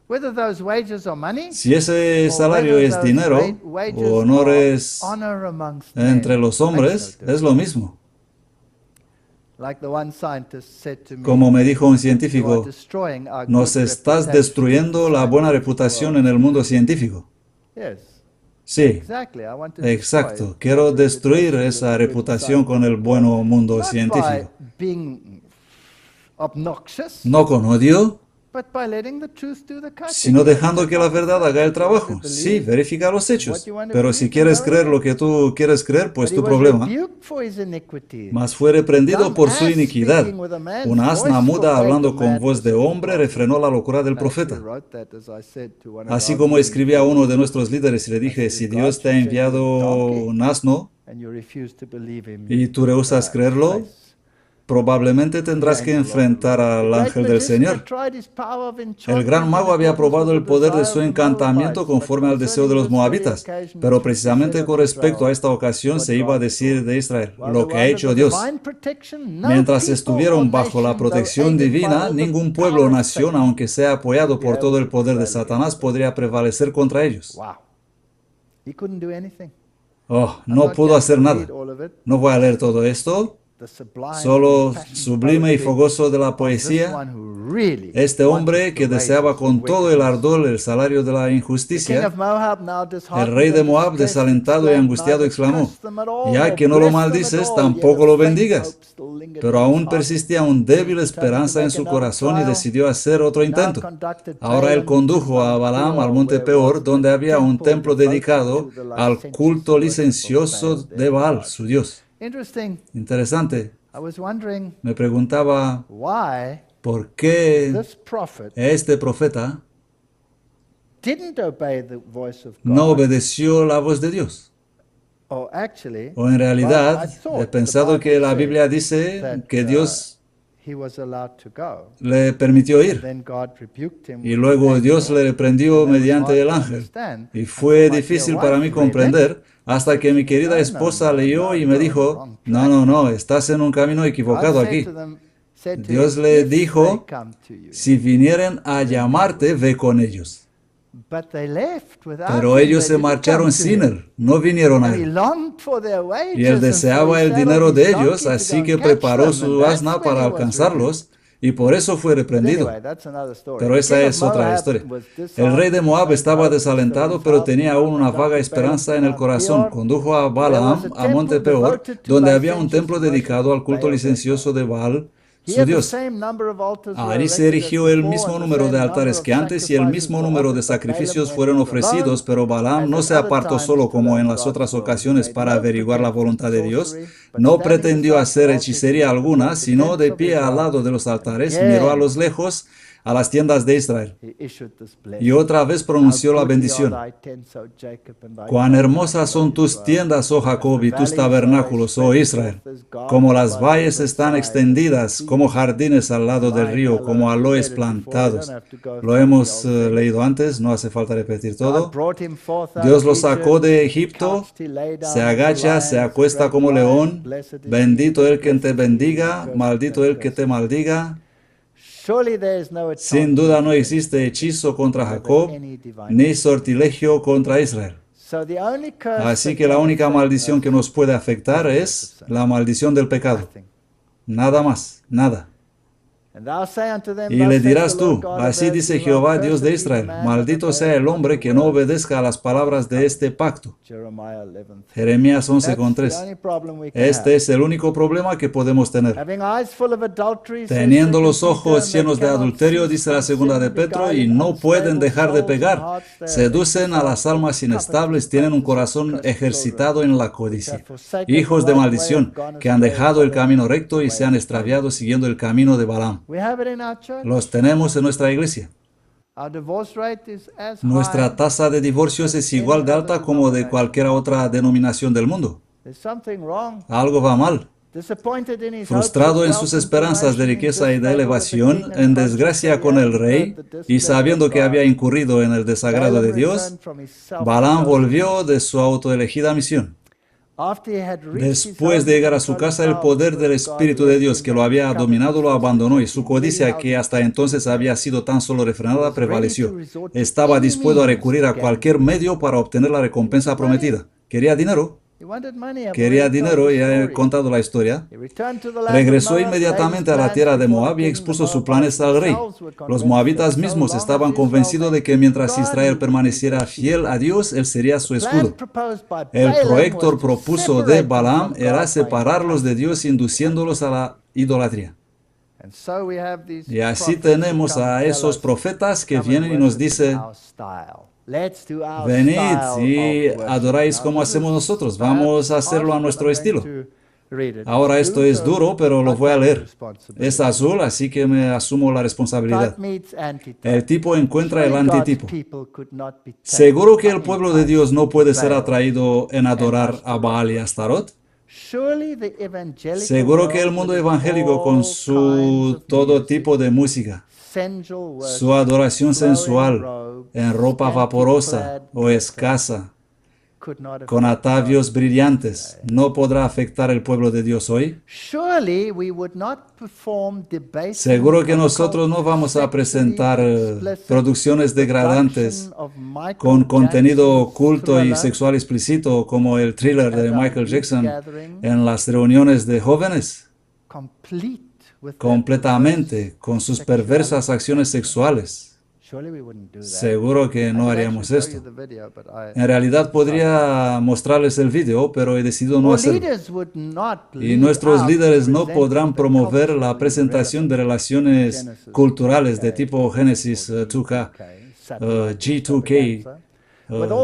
Si ese salario es dinero o honores entre los hombres, es lo mismo. Como me dijo un científico, nos estás destruyendo la buena reputación en el mundo científico. Sí, exacto. Quiero destruir esa reputación con el buen mundo científico. No con odio, sino dejando que la verdad haga el trabajo. Sí, verifica los hechos. Pero si quieres creer lo que tú quieres creer, pues tu problema. Mas fue reprendido por su iniquidad. Una asna muda hablando con voz de hombre refrenó la locura del profeta. Así como escribí a uno de nuestros líderes y le dije, si Dios te ha enviado un asno y tú rehusas creerlo, probablemente tendrás que enfrentar al ángel del Señor. El gran mago había probado el poder de su encantamiento conforme al deseo de los moabitas, pero precisamente con respecto a esta ocasión se iba a decir de Israel, lo que ha hecho Dios. Mientras estuvieron bajo la protección divina, ningún pueblo o nación, aunque sea apoyado por todo el poder de Satanás, podría prevalecer contra ellos. Oh, no pudo hacer nada. No voy a leer todo esto. Solo sublime y fogoso de la poesía, este hombre que deseaba con todo el ardor el salario de la injusticia, el rey de Moab, desalentado y angustiado, exclamó, ya que no lo maldices, tampoco lo bendigas. Pero aún persistía una débil esperanza en su corazón y decidió hacer otro intento. Ahora él condujo a Balaam al monte Peor, donde había un templo dedicado al culto licencioso de Baal, su dios. Interesante. Me preguntaba por qué este profeta no obedeció la voz de Dios. O en realidad, he pensado que la Biblia dice que Dios le permitió ir. Y luego Dios le reprendió mediante el ángel. Y fue difícil para mí comprender hasta que mi querida esposa leyó y me dijo, no, estás en un camino equivocado aquí. Dios le dijo, si vinieren a llamarte, ve con ellos. Pero ellos se marcharon sin él, no vinieron a él. Y él deseaba el dinero de ellos, así que preparó su asna para alcanzarlos, y por eso fue reprendido. Pero esa es otra historia. El rey de Moab estaba desalentado, pero tenía aún una vaga esperanza en el corazón. Condujo a Balaam a monte Peor, donde había un templo dedicado al culto licencioso de Baal, su dios. Allí se erigió el mismo número de altares que antes y el mismo número de sacrificios fueron ofrecidos, pero Balaam no se apartó solo como en las otras ocasiones para averiguar la voluntad de Dios. No pretendió hacer hechicería alguna, sino de pie al lado de los altares, miró a los lejos a las tiendas de Israel. Y otra vez pronunció la bendición. Cuán hermosas son tus tiendas, oh Jacob, y tus tabernáculos, oh Israel. Como las valles están extendidas, como jardines al lado del río, como aloes plantados. Lo hemos leído antes, no hace falta repetir todo. Dios lo sacó de Egipto, se agacha, se acuesta como león. Bendito el que te bendiga, maldito el que te maldiga. Sin duda no existe hechizo contra Jacob, ni sortilegio contra Israel. Así que la única maldición que nos puede afectar es la maldición del pecado. Nada más, nada. Y le dirás tú, así dice Jehová, Dios de Israel, maldito sea el hombre que no obedezca a las palabras de este pacto. Jeremías 11:3. Este es el único problema que podemos tener. Teniendo los ojos llenos de adulterio, dice la segunda de Pedro, y no pueden dejar de pecar. Seducen a las almas inestables, tienen un corazón ejercitado en la codicia. Hijos de maldición, que han dejado el camino recto y se han extraviado siguiendo el camino de Balaam. Los tenemos en nuestra iglesia. Nuestra tasa de divorcios es igual de alta como de cualquier otra denominación del mundo. Algo va mal. Frustrado en sus esperanzas de riqueza y de elevación, en desgracia con el rey, y sabiendo que había incurrido en el desagrado de Dios, Balaam volvió de su autoelegida misión. Después de llegar a su casa, el poder del Espíritu de Dios que lo había dominado lo abandonó y su codicia, que hasta entonces había sido tan solo refrenada, prevaleció. Estaba dispuesto a recurrir a cualquier medio para obtener la recompensa prometida. Quería dinero. Quería dinero, ya he contado la historia. Regresó inmediatamente a la tierra de Moab y expuso sus planes al rey. Los moabitas mismos estaban convencidos de que mientras Israel permaneciera fiel a Dios, él sería su escudo. El proyecto propuso de Balaam era separarlos de Dios, induciéndolos a la idolatría. Y así tenemos a esos profetas que vienen y nos dicen: venid y adoráis como hacemos nosotros. Vamos a hacerlo a nuestro estilo. Ahora esto es duro, pero lo voy a leer. Es azul, así que me asumo la responsabilidad. El tipo encuentra el antitipo. ¿Seguro que el pueblo de Dios no puede ser atraído en adorar a Baal y Astarot? Seguro que el mundo evangélico, con su todo tipo de música, su adoración sensual, en ropa vaporosa o escasa, con atavios brillantes, ¿no podrá afectar el pueblo de Dios hoy? Seguro que nosotros no vamos a presentar producciones degradantes con contenido oculto y sexual explícito como el thriller de Michael Jackson en las reuniones de jóvenes, completamente con sus perversas acciones sexuales. Seguro que no haríamos esto. En realidad podría mostrarles el video, pero he decidido no hacerlo. Y nuestros líderes no podrán promover la presentación de relaciones culturales de tipo Génesis 2K, G2K,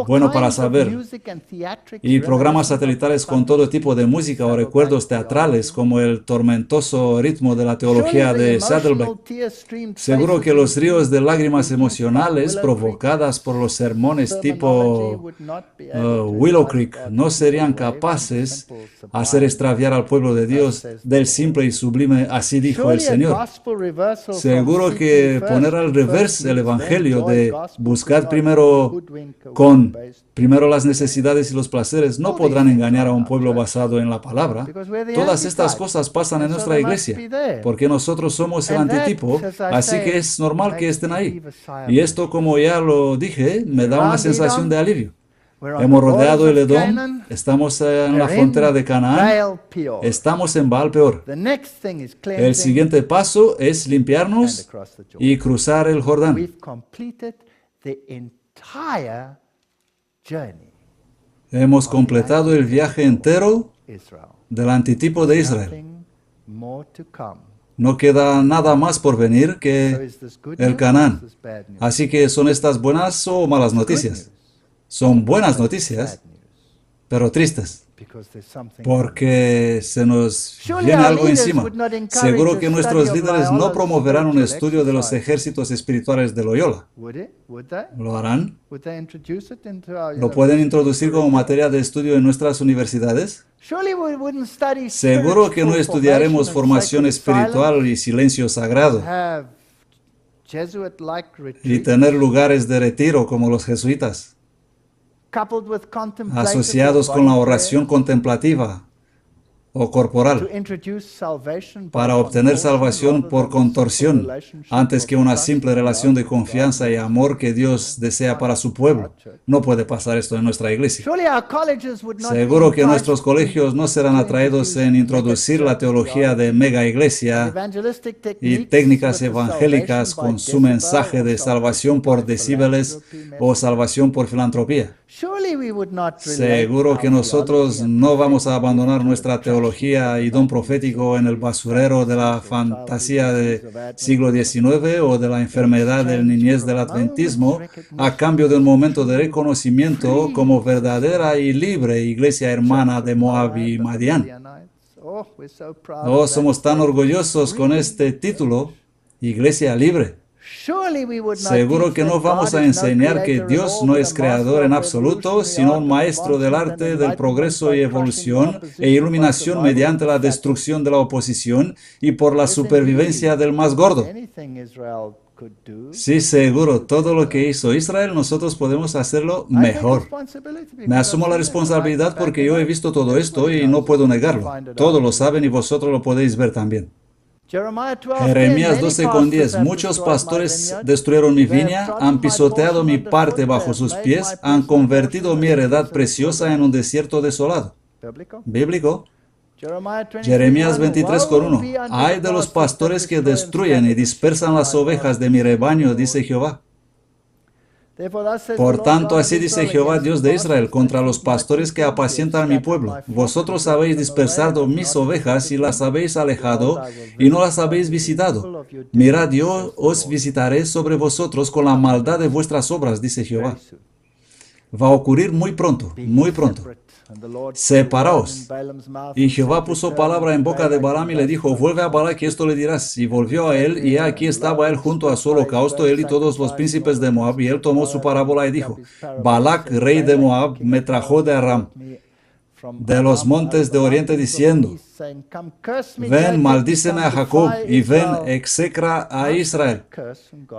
bueno para saber, y programas satelitales con todo tipo de música o recuerdos teatrales como el tormentoso ritmo de la teología de Saddleback. Seguro que los ríos de lágrimas emocionales provocadas por los sermones tipo Willow Creek no serían capaces de hacer extraviar al pueblo de Dios del simple y sublime así dijo el Señor. Seguro que poner al revés el evangelio de buscar primero las necesidades y los placeres no podrán engañar a un pueblo basado en la palabra. Todas estas cosas pasan en nuestra iglesia, porque nosotros somos el antitipo, así que es normal que estén ahí. Y esto, como ya lo dije, me da una sensación de alivio. Hemos rodeado el Edom, estamos en la frontera de Canaán, estamos en Baal Peor. El siguiente paso es limpiarnos y cruzar el Jordán. Hemos completado el viaje entero del antitipo de Israel. No queda nada más por venir que el Canaán. Así que ¿son estas buenas o malas noticias? Son buenas noticias, pero tristes. Porque se nos viene algo encima. Seguro que nuestros líderes no promoverán un estudio de los ejércitos espirituales de Loyola. ¿Lo harán? ¿Lo pueden introducir como materia de estudio en nuestras universidades? Seguro que no estudiaremos formación espiritual y silencio sagrado y tener lugares de retiro como los jesuitas, asociados con la oración contemplativa o corporal, para obtener salvación por contorsión, antes que una simple relación de confianza y amor que Dios desea para su pueblo. No puede pasar esto en nuestra iglesia. Seguro que nuestros colegios no serán atraídos en introducir la teología de mega iglesia y técnicas evangélicas con su mensaje de salvación por decibeles o salvación por filantropía. Seguro que nosotros no vamos a abandonar nuestra teología y don profético en el basurero de la fantasía del siglo XIX o de la enfermedad del niñez del adventismo a cambio de un momento de reconocimiento como verdadera y libre iglesia hermana de Moab y Madián. Oh, somos tan orgullosos con este título, Iglesia Libre. Seguro que no vamos a enseñar que Dios no es creador en absoluto, sino un maestro del arte del progreso y evolución e iluminación mediante la destrucción de la oposición y por la supervivencia del más gordo. Sí, seguro, todo lo que hizo Israel, nosotros podemos hacerlo mejor. Me asumo la responsabilidad porque yo he visto todo esto y no puedo negarlo. Todos lo saben y vosotros lo podéis ver también. Jeremías 12:10. Muchos pastores destruyeron mi viña, han pisoteado mi parte bajo sus pies, han convertido mi heredad preciosa en un desierto desolado. ¿Bíblico? Jeremías 23:1. Ay de los pastores que destruyen y dispersan las ovejas de mi rebaño, dice Jehová. Por tanto, así dice Jehová, Dios de Israel, contra los pastores que apacientan mi pueblo. Vosotros habéis dispersado mis ovejas y las habéis alejado y no las habéis visitado. Mirad, yo os visitaré sobre vosotros con la maldad de vuestras obras, dice Jehová. Va a ocurrir muy pronto, muy pronto. Separaos. Y Jehová puso palabra en boca de Balaam y le dijo, vuelve a Balac y esto le dirás. Y volvió a él, y aquí estaba él junto a su holocausto, él y todos los príncipes de Moab, y él tomó su parábola y dijo, Balac, rey de Moab, me trajo de Aram, de los montes de oriente, diciendo, ven, maldíceme a Jacob, y ven, execra a Israel.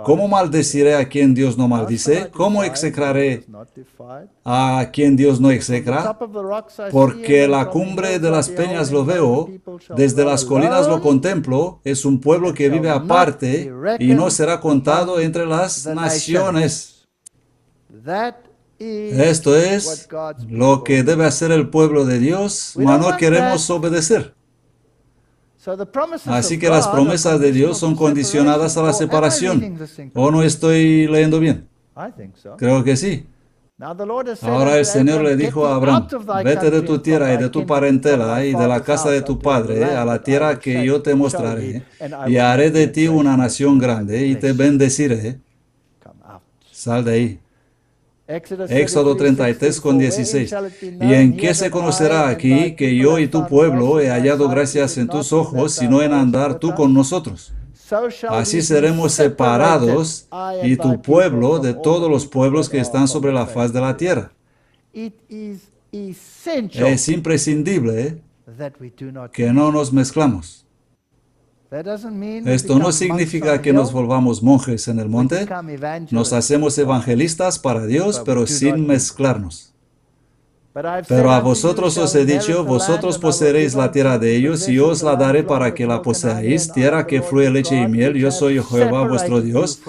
¿Cómo maldeciré a quien Dios no maldice? ¿Cómo execraré a quien Dios no execra? Porque la cumbre de las peñas lo veo, desde las colinas lo contemplo, es un pueblo que vive aparte y no será contado entre las naciones. Esto es lo que debe hacer el pueblo de Dios, mas no queremos obedecer. Así que las promesas de Dios son condicionadas a la separación. ¿O no estoy leyendo bien? Creo que sí. Ahora el Señor le dijo a Abraham, vete de tu tierra y de tu parentela y de la casa de tu padre a la tierra que yo te mostraré, y haré de ti una nación grande y te bendeciré. Sal de ahí. Éxodo 33:16. ¿Y en qué se conocerá aquí que yo y tu pueblo he hallado gracias en tus ojos, sino en andar tú con nosotros? Así seremos separados y tu pueblo de todos los pueblos que están sobre la faz de la tierra. Es imprescindible que no nos mezclamos. Esto no significa que nos volvamos monjes en el monte. Nos hacemos evangelistas para Dios, pero sin mezclarnos. Pero a vosotros os he dicho, vosotros poseeréis la tierra de ellos, y yo os la daré para que la poseáis, tierra que fluye leche y miel. Yo soy Jehová vuestro Dios,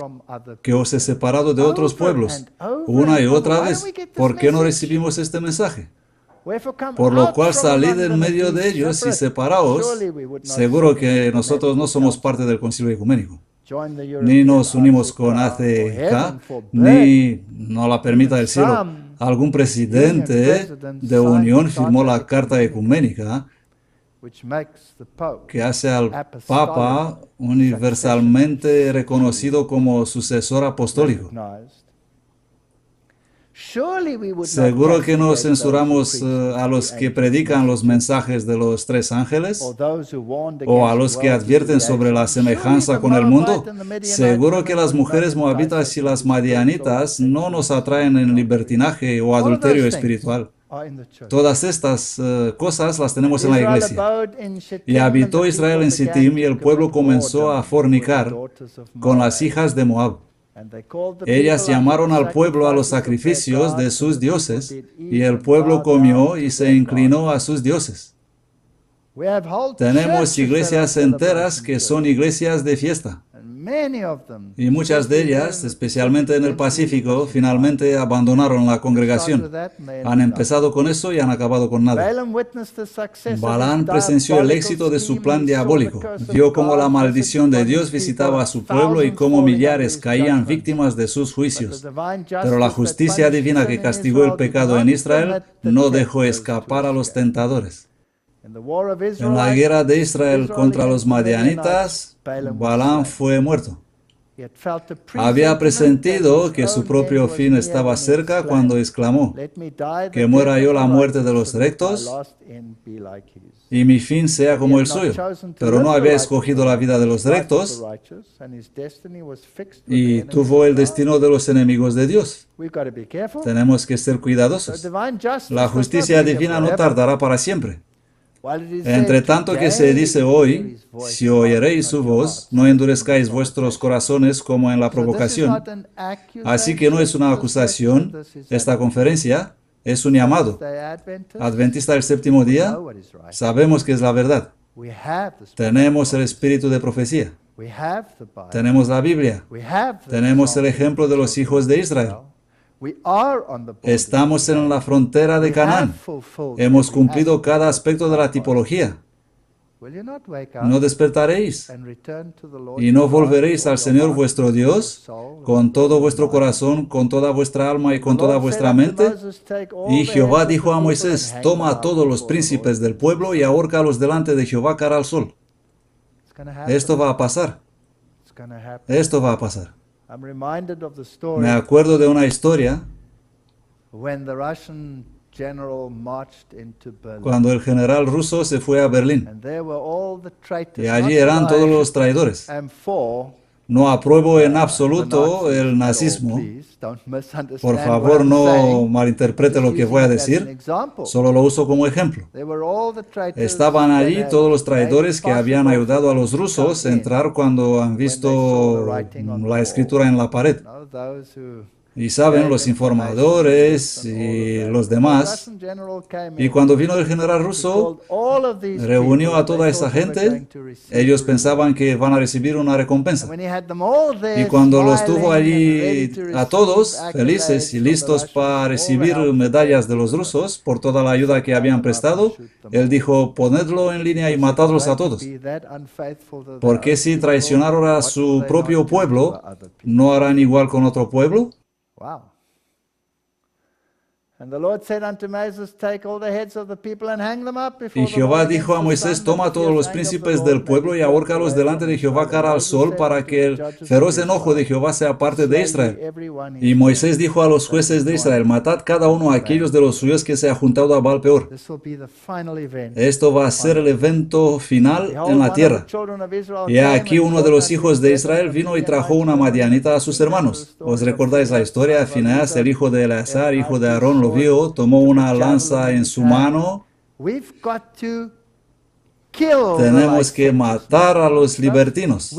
que os he separado de otros pueblos. Una y otra vez, ¿por qué no recibimos este mensaje? Por lo cual salid en medio de ellos y separaos. Seguro que nosotros no somos parte del concilio ecuménico. Ni nos unimos con ACK, ni no la permita el cielo. Algún presidente de unión firmó la carta ecuménica que hace al Papa universalmente reconocido como sucesor apostólico. Seguro que no censuramos a los que predican los mensajes de los tres ángeles o a los que advierten sobre la semejanza con el mundo. Seguro que las mujeres moabitas y las madianitas no nos atraen en libertinaje o adulterio espiritual. Todas estas cosas las tenemos en la iglesia. Y habitó Israel en Sittim y el pueblo comenzó a fornicar con las hijas de Moab. Ellas llamaron al pueblo a los sacrificios de sus dioses, y el pueblo comió y se inclinó a sus dioses. Tenemos iglesias enteras que son iglesias de fiesta. Y muchas de ellas, especialmente en el Pacífico, finalmente abandonaron la congregación. Han empezado con eso y han acabado con nada. Balaam presenció el éxito de su plan diabólico. Vio cómo la maldición de Dios visitaba a su pueblo y cómo millares caían víctimas de sus juicios. Pero la justicia divina que castigó el pecado en Israel no dejó escapar a los tentadores. En la guerra de Israel contra los madianitas, Balaam fue muerto. Había presentido que su propio fin estaba cerca cuando exclamó: que muera yo la muerte de los rectos y mi fin sea como el suyo. Pero no había escogido la vida de los rectos y tuvo el destino de los enemigos de Dios. Tenemos que ser cuidadosos. La justicia divina no tardará para siempre. Entre tanto que se dice hoy, si oyeréis su voz, no endurezcáis vuestros corazones como en la provocación. Así que no es una acusación, esta conferencia es un llamado. Adventista del séptimo día, sabemos que es la verdad. Tenemos el espíritu de profecía. Tenemos la Biblia. Tenemos el ejemplo de los hijos de Israel. Estamos en la frontera de Canaán. Hemos cumplido cada aspecto de la tipología. ¿No despertaréis y no volveréis al Señor vuestro Dios con todo vuestro corazón, con toda vuestra alma y con toda vuestra mente? Y Jehová dijo a Moisés: toma a todos los príncipes del pueblo y ahórcalos delante de Jehová cara al sol. Esto va a pasar. Esto va a pasar. Me acuerdo de una historia cuando el general ruso se fue a Berlín. Y allí eran todos los traidores. No apruebo en absoluto el nazismo. Por favor, no malinterprete lo que voy a decir. Solo lo uso como ejemplo. Estaban allí todos los traidores que habían ayudado a los rusos a entrar cuando han visto la escritura en la pared. Y saben, los informadores y los demás. Y cuando vino el general ruso, reunió a toda esa gente. Ellos pensaban que van a recibir una recompensa. Y cuando los tuvo allí a todos, felices y listos para recibir medallas de los rusos por toda la ayuda que habían prestado, él dijo: ponedlo en línea y matadlos a todos. Porque si traicionaron a su propio pueblo, ¿no harán igual con otro pueblo? Wow. Y Jehová dijo a Moisés: toma a todos los príncipes del pueblo y ahórcalos delante de Jehová cara al sol, para que el feroz enojo de Jehová sea parte de Israel. Y Moisés dijo a los jueces de Israel: matad cada uno a aquellos de los suyos que se ha juntado a Baal Peor. Esto va a ser el evento final en la tierra. Y aquí uno de los hijos de Israel vino y trajo una madianita a sus hermanos. ¿Os recordáis la historia? Fineas, el hijo de Eleazar, hijo de Aarón, lo vio, tomó una lanza en su mano. Tenemos que matar a los libertinos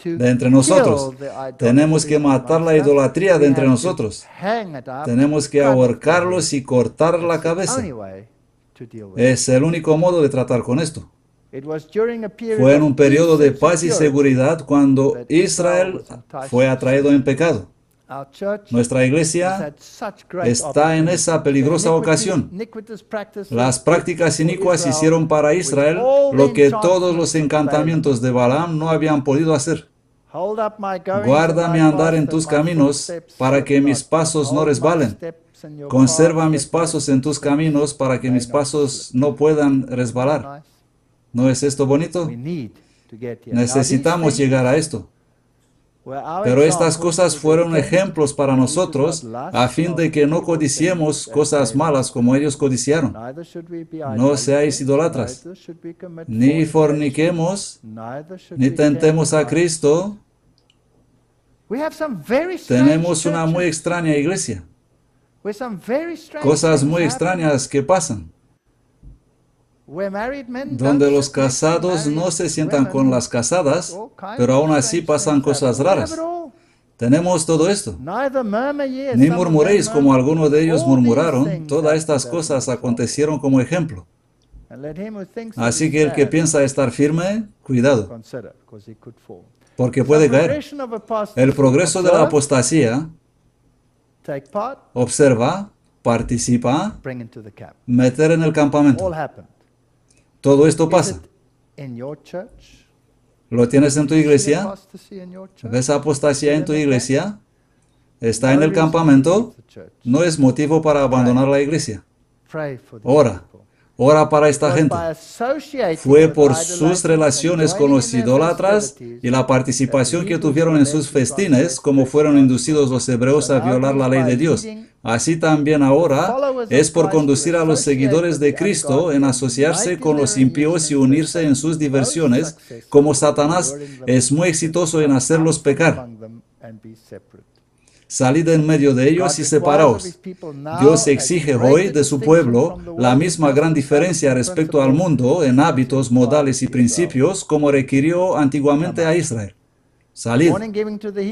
de entre nosotros. Tenemos que matar la idolatría de entre nosotros. Tenemos que ahorcarlos y cortar la cabeza. Es el único modo de tratar con esto. Fue en un periodo de paz y seguridad cuando Israel fue atraído en pecado. Nuestra iglesia está en esa peligrosa ocasión. Las prácticas inicuas hicieron para Israel lo que todos los encantamientos de Balaam no habían podido hacer. Guarda mi andar en tus caminos para que mis pasos no resbalen. Conserva mis pasos en tus caminos para que mis pasos no puedan resbalar. ¿No es esto bonito? Necesitamos llegar a esto. Pero estas cosas fueron ejemplos para nosotros a fin de que no codiciemos cosas malas como ellos codiciaron. No seáis idolatras, ni forniquemos, ni tentemos a Cristo. Tenemos una muy extraña iglesia. Cosas muy extrañas que pasan, donde los casados no se sientan con las casadas, pero aún así pasan cosas raras. Tenemos todo esto. Ni murmuréis como algunos de ellos murmuraron. Todas estas cosas acontecieron como ejemplo. Así que el que piensa estar firme, cuidado, porque puede caer. El progreso de la apostasía, observa, participa, meter en el campamento. Todo esto pasa. ¿Lo tienes en tu iglesia? ¿Ves apostasía en tu iglesia? ¿Está en el campamento? No es motivo para abandonar la iglesia. Ora. Ora para esta gente. Fue por sus relaciones con los idólatras y la participación que tuvieron en sus festines como fueron inducidos los hebreos a violar la ley de Dios. Así también ahora es por conducir a los seguidores de Cristo en asociarse con los impíos y unirse en sus diversiones, como Satanás es muy exitoso en hacerlos pecar. Salid en medio de ellos y separaos. Dios exige hoy de su pueblo la misma gran diferencia respecto al mundo en hábitos, modales y principios como requirió antiguamente a Israel. Salid.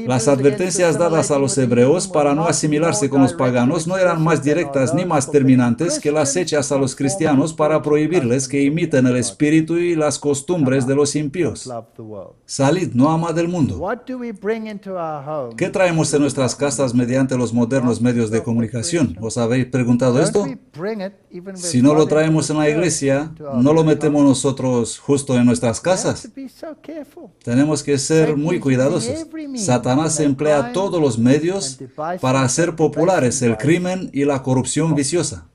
Las advertencias dadas a los hebreos para no asimilarse con los paganos no eran más directas ni más terminantes que las hechas a los cristianos para prohibirles que imiten el espíritu y las costumbres de los impíos. Salid, no amad del mundo. ¿Qué traemos en nuestras casas mediante los modernos medios de comunicación? ¿Os habéis preguntado esto? Si no lo traemos en la iglesia, ¿no lo metemos nosotros justo en nuestras casas? Tenemos que ser muy cuidadosos. Satanás emplea todos los medios para hacer populares el crimen y la corrupción viciosa.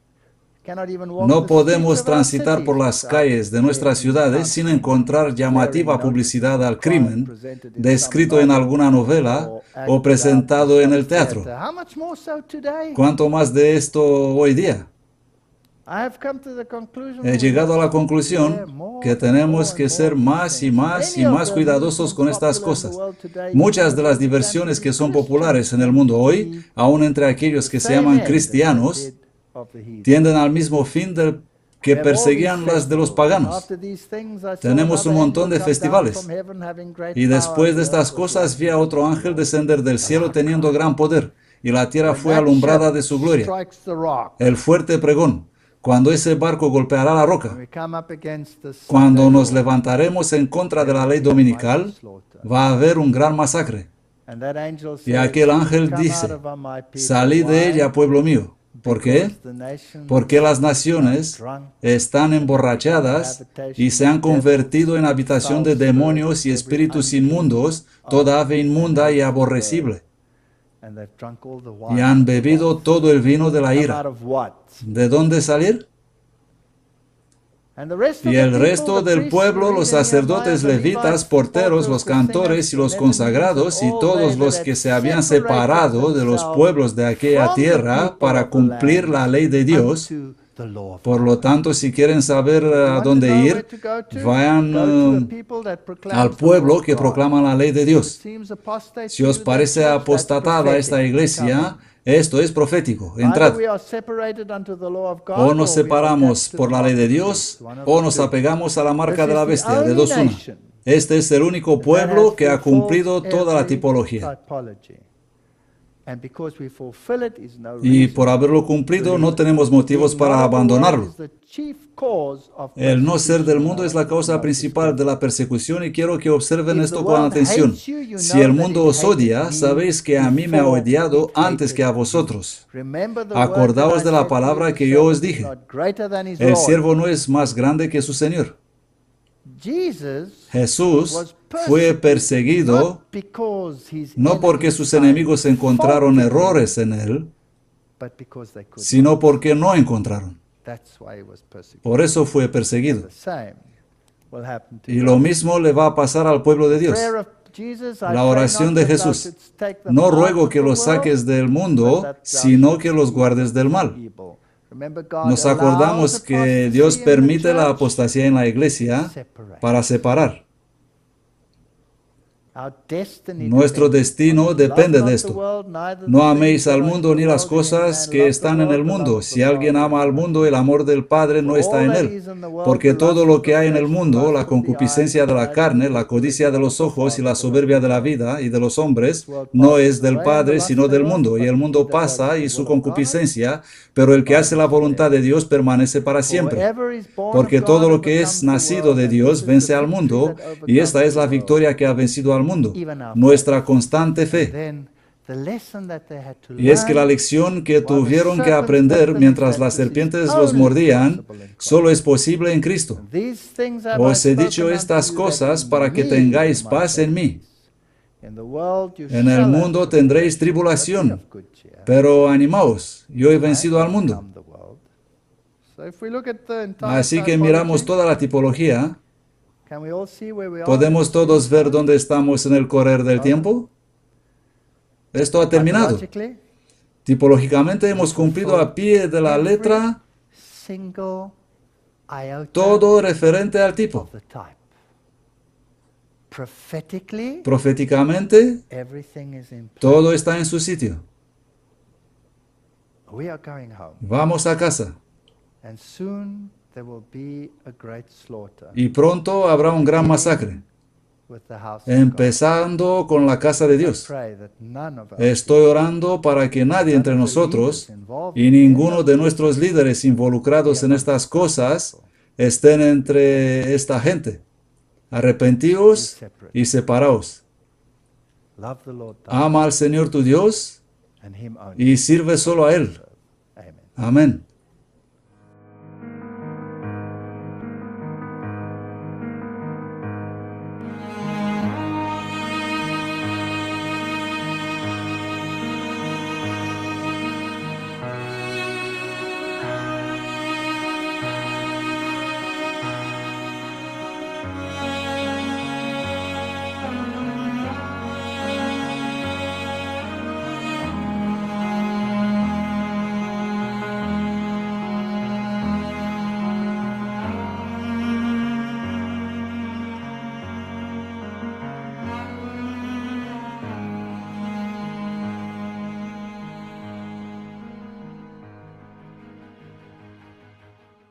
No podemos transitar por las calles de nuestras ciudades sin encontrar llamativa publicidad al crimen, descrito en alguna novela o presentado en el teatro. ¿Cuánto más de esto hoy día? He llegado a la conclusión que tenemos que ser más y más y más cuidadosos con estas cosas. Muchas de las diversiones que son populares en el mundo hoy, aun entre aquellos que se llaman cristianos, tienden al mismo fin del que perseguían las de los paganos. Tenemos un montón de festivales. Y después de estas cosas vi a otro ángel descender del cielo teniendo gran poder, y la tierra fue alumbrada de su gloria. El fuerte pregón. Cuando ese barco golpeará la roca, cuando nos levantaremos en contra de la ley dominical, va a haber un gran masacre. Y aquel ángel dice, salid de ella, pueblo mío. ¿Por qué? Porque las naciones están emborrachadas y se han convertido en habitación de demonios y espíritus inmundos, toda ave inmunda y aborrecible. Y han bebido todo el vino de la ira. ¿De dónde salir? Y el resto del pueblo, los sacerdotes levitas, porteros, los cantores y los consagrados y todos los que se habían separado de los pueblos de aquella tierra para cumplir la ley de Dios. Por lo tanto, si quieren saber a dónde ir, vayan al pueblo que proclama la ley de Dios. Si os parece apostatada esta iglesia, esto es profético. Entrad. O nos separamos por la ley de Dios, o nos apegamos a la marca de la bestia, de dos una. Este es el único pueblo que ha cumplido toda la tipología. Y por haberlo cumplido, no tenemos motivos para abandonarlo. El no ser del mundo es la causa principal de la persecución y quiero que observen esto con atención. Si el mundo os odia, sabéis que a mí me ha odiado antes que a vosotros. Acordaos de la palabra que yo os dije. El siervo no es más grande que su Señor. Jesús fue perseguido no porque sus enemigos encontraron errores en él, sino porque no encontraron. Por eso fue perseguido. Y lo mismo le va a pasar al pueblo de Dios. La oración de Jesús: no ruego que los saques del mundo, sino que los guardes del mal. Nos acordamos que Dios permite la apostasía en la iglesia para separar. Nuestro destino depende de esto. No améis al mundo ni las cosas que están en el mundo. Si alguien ama al mundo, el amor del Padre no está en él. Porque todo lo que hay en el mundo, la concupiscencia de la carne, la codicia de los ojos y la soberbia de la vida y de los hombres, no es del Padre, sino del mundo. Y el mundo pasa y su concupiscencia, pero el que hace la voluntad de Dios permanece para siempre. Porque todo lo que es nacido de Dios vence al mundo, y esta es la victoria que ha vencido al mundo, nuestra constante fe. Y es que la lección que tuvieron que aprender mientras las serpientes los mordían, solo es posible en Cristo. Os he dicho estas cosas para que tengáis paz en mí. En el mundo tendréis tribulación, pero animaos, yo he vencido al mundo. Así que miramos toda la tipología. ¿Podemos todos ver dónde estamos en el correr del tiempo? Esto ha terminado. Tipológicamente hemos cumplido a pie de la letra todo referente al tipo. Proféticamente, todo está en su sitio. Vamos a casa. Y pronto habrá un gran masacre, empezando con la casa de Dios. Estoy orando para que nadie entre nosotros y ninguno de nuestros líderes involucrados en estas cosas estén entre esta gente. Arrepentíos y separaos. Ama al Señor tu Dios y sirve solo a Él. Amén.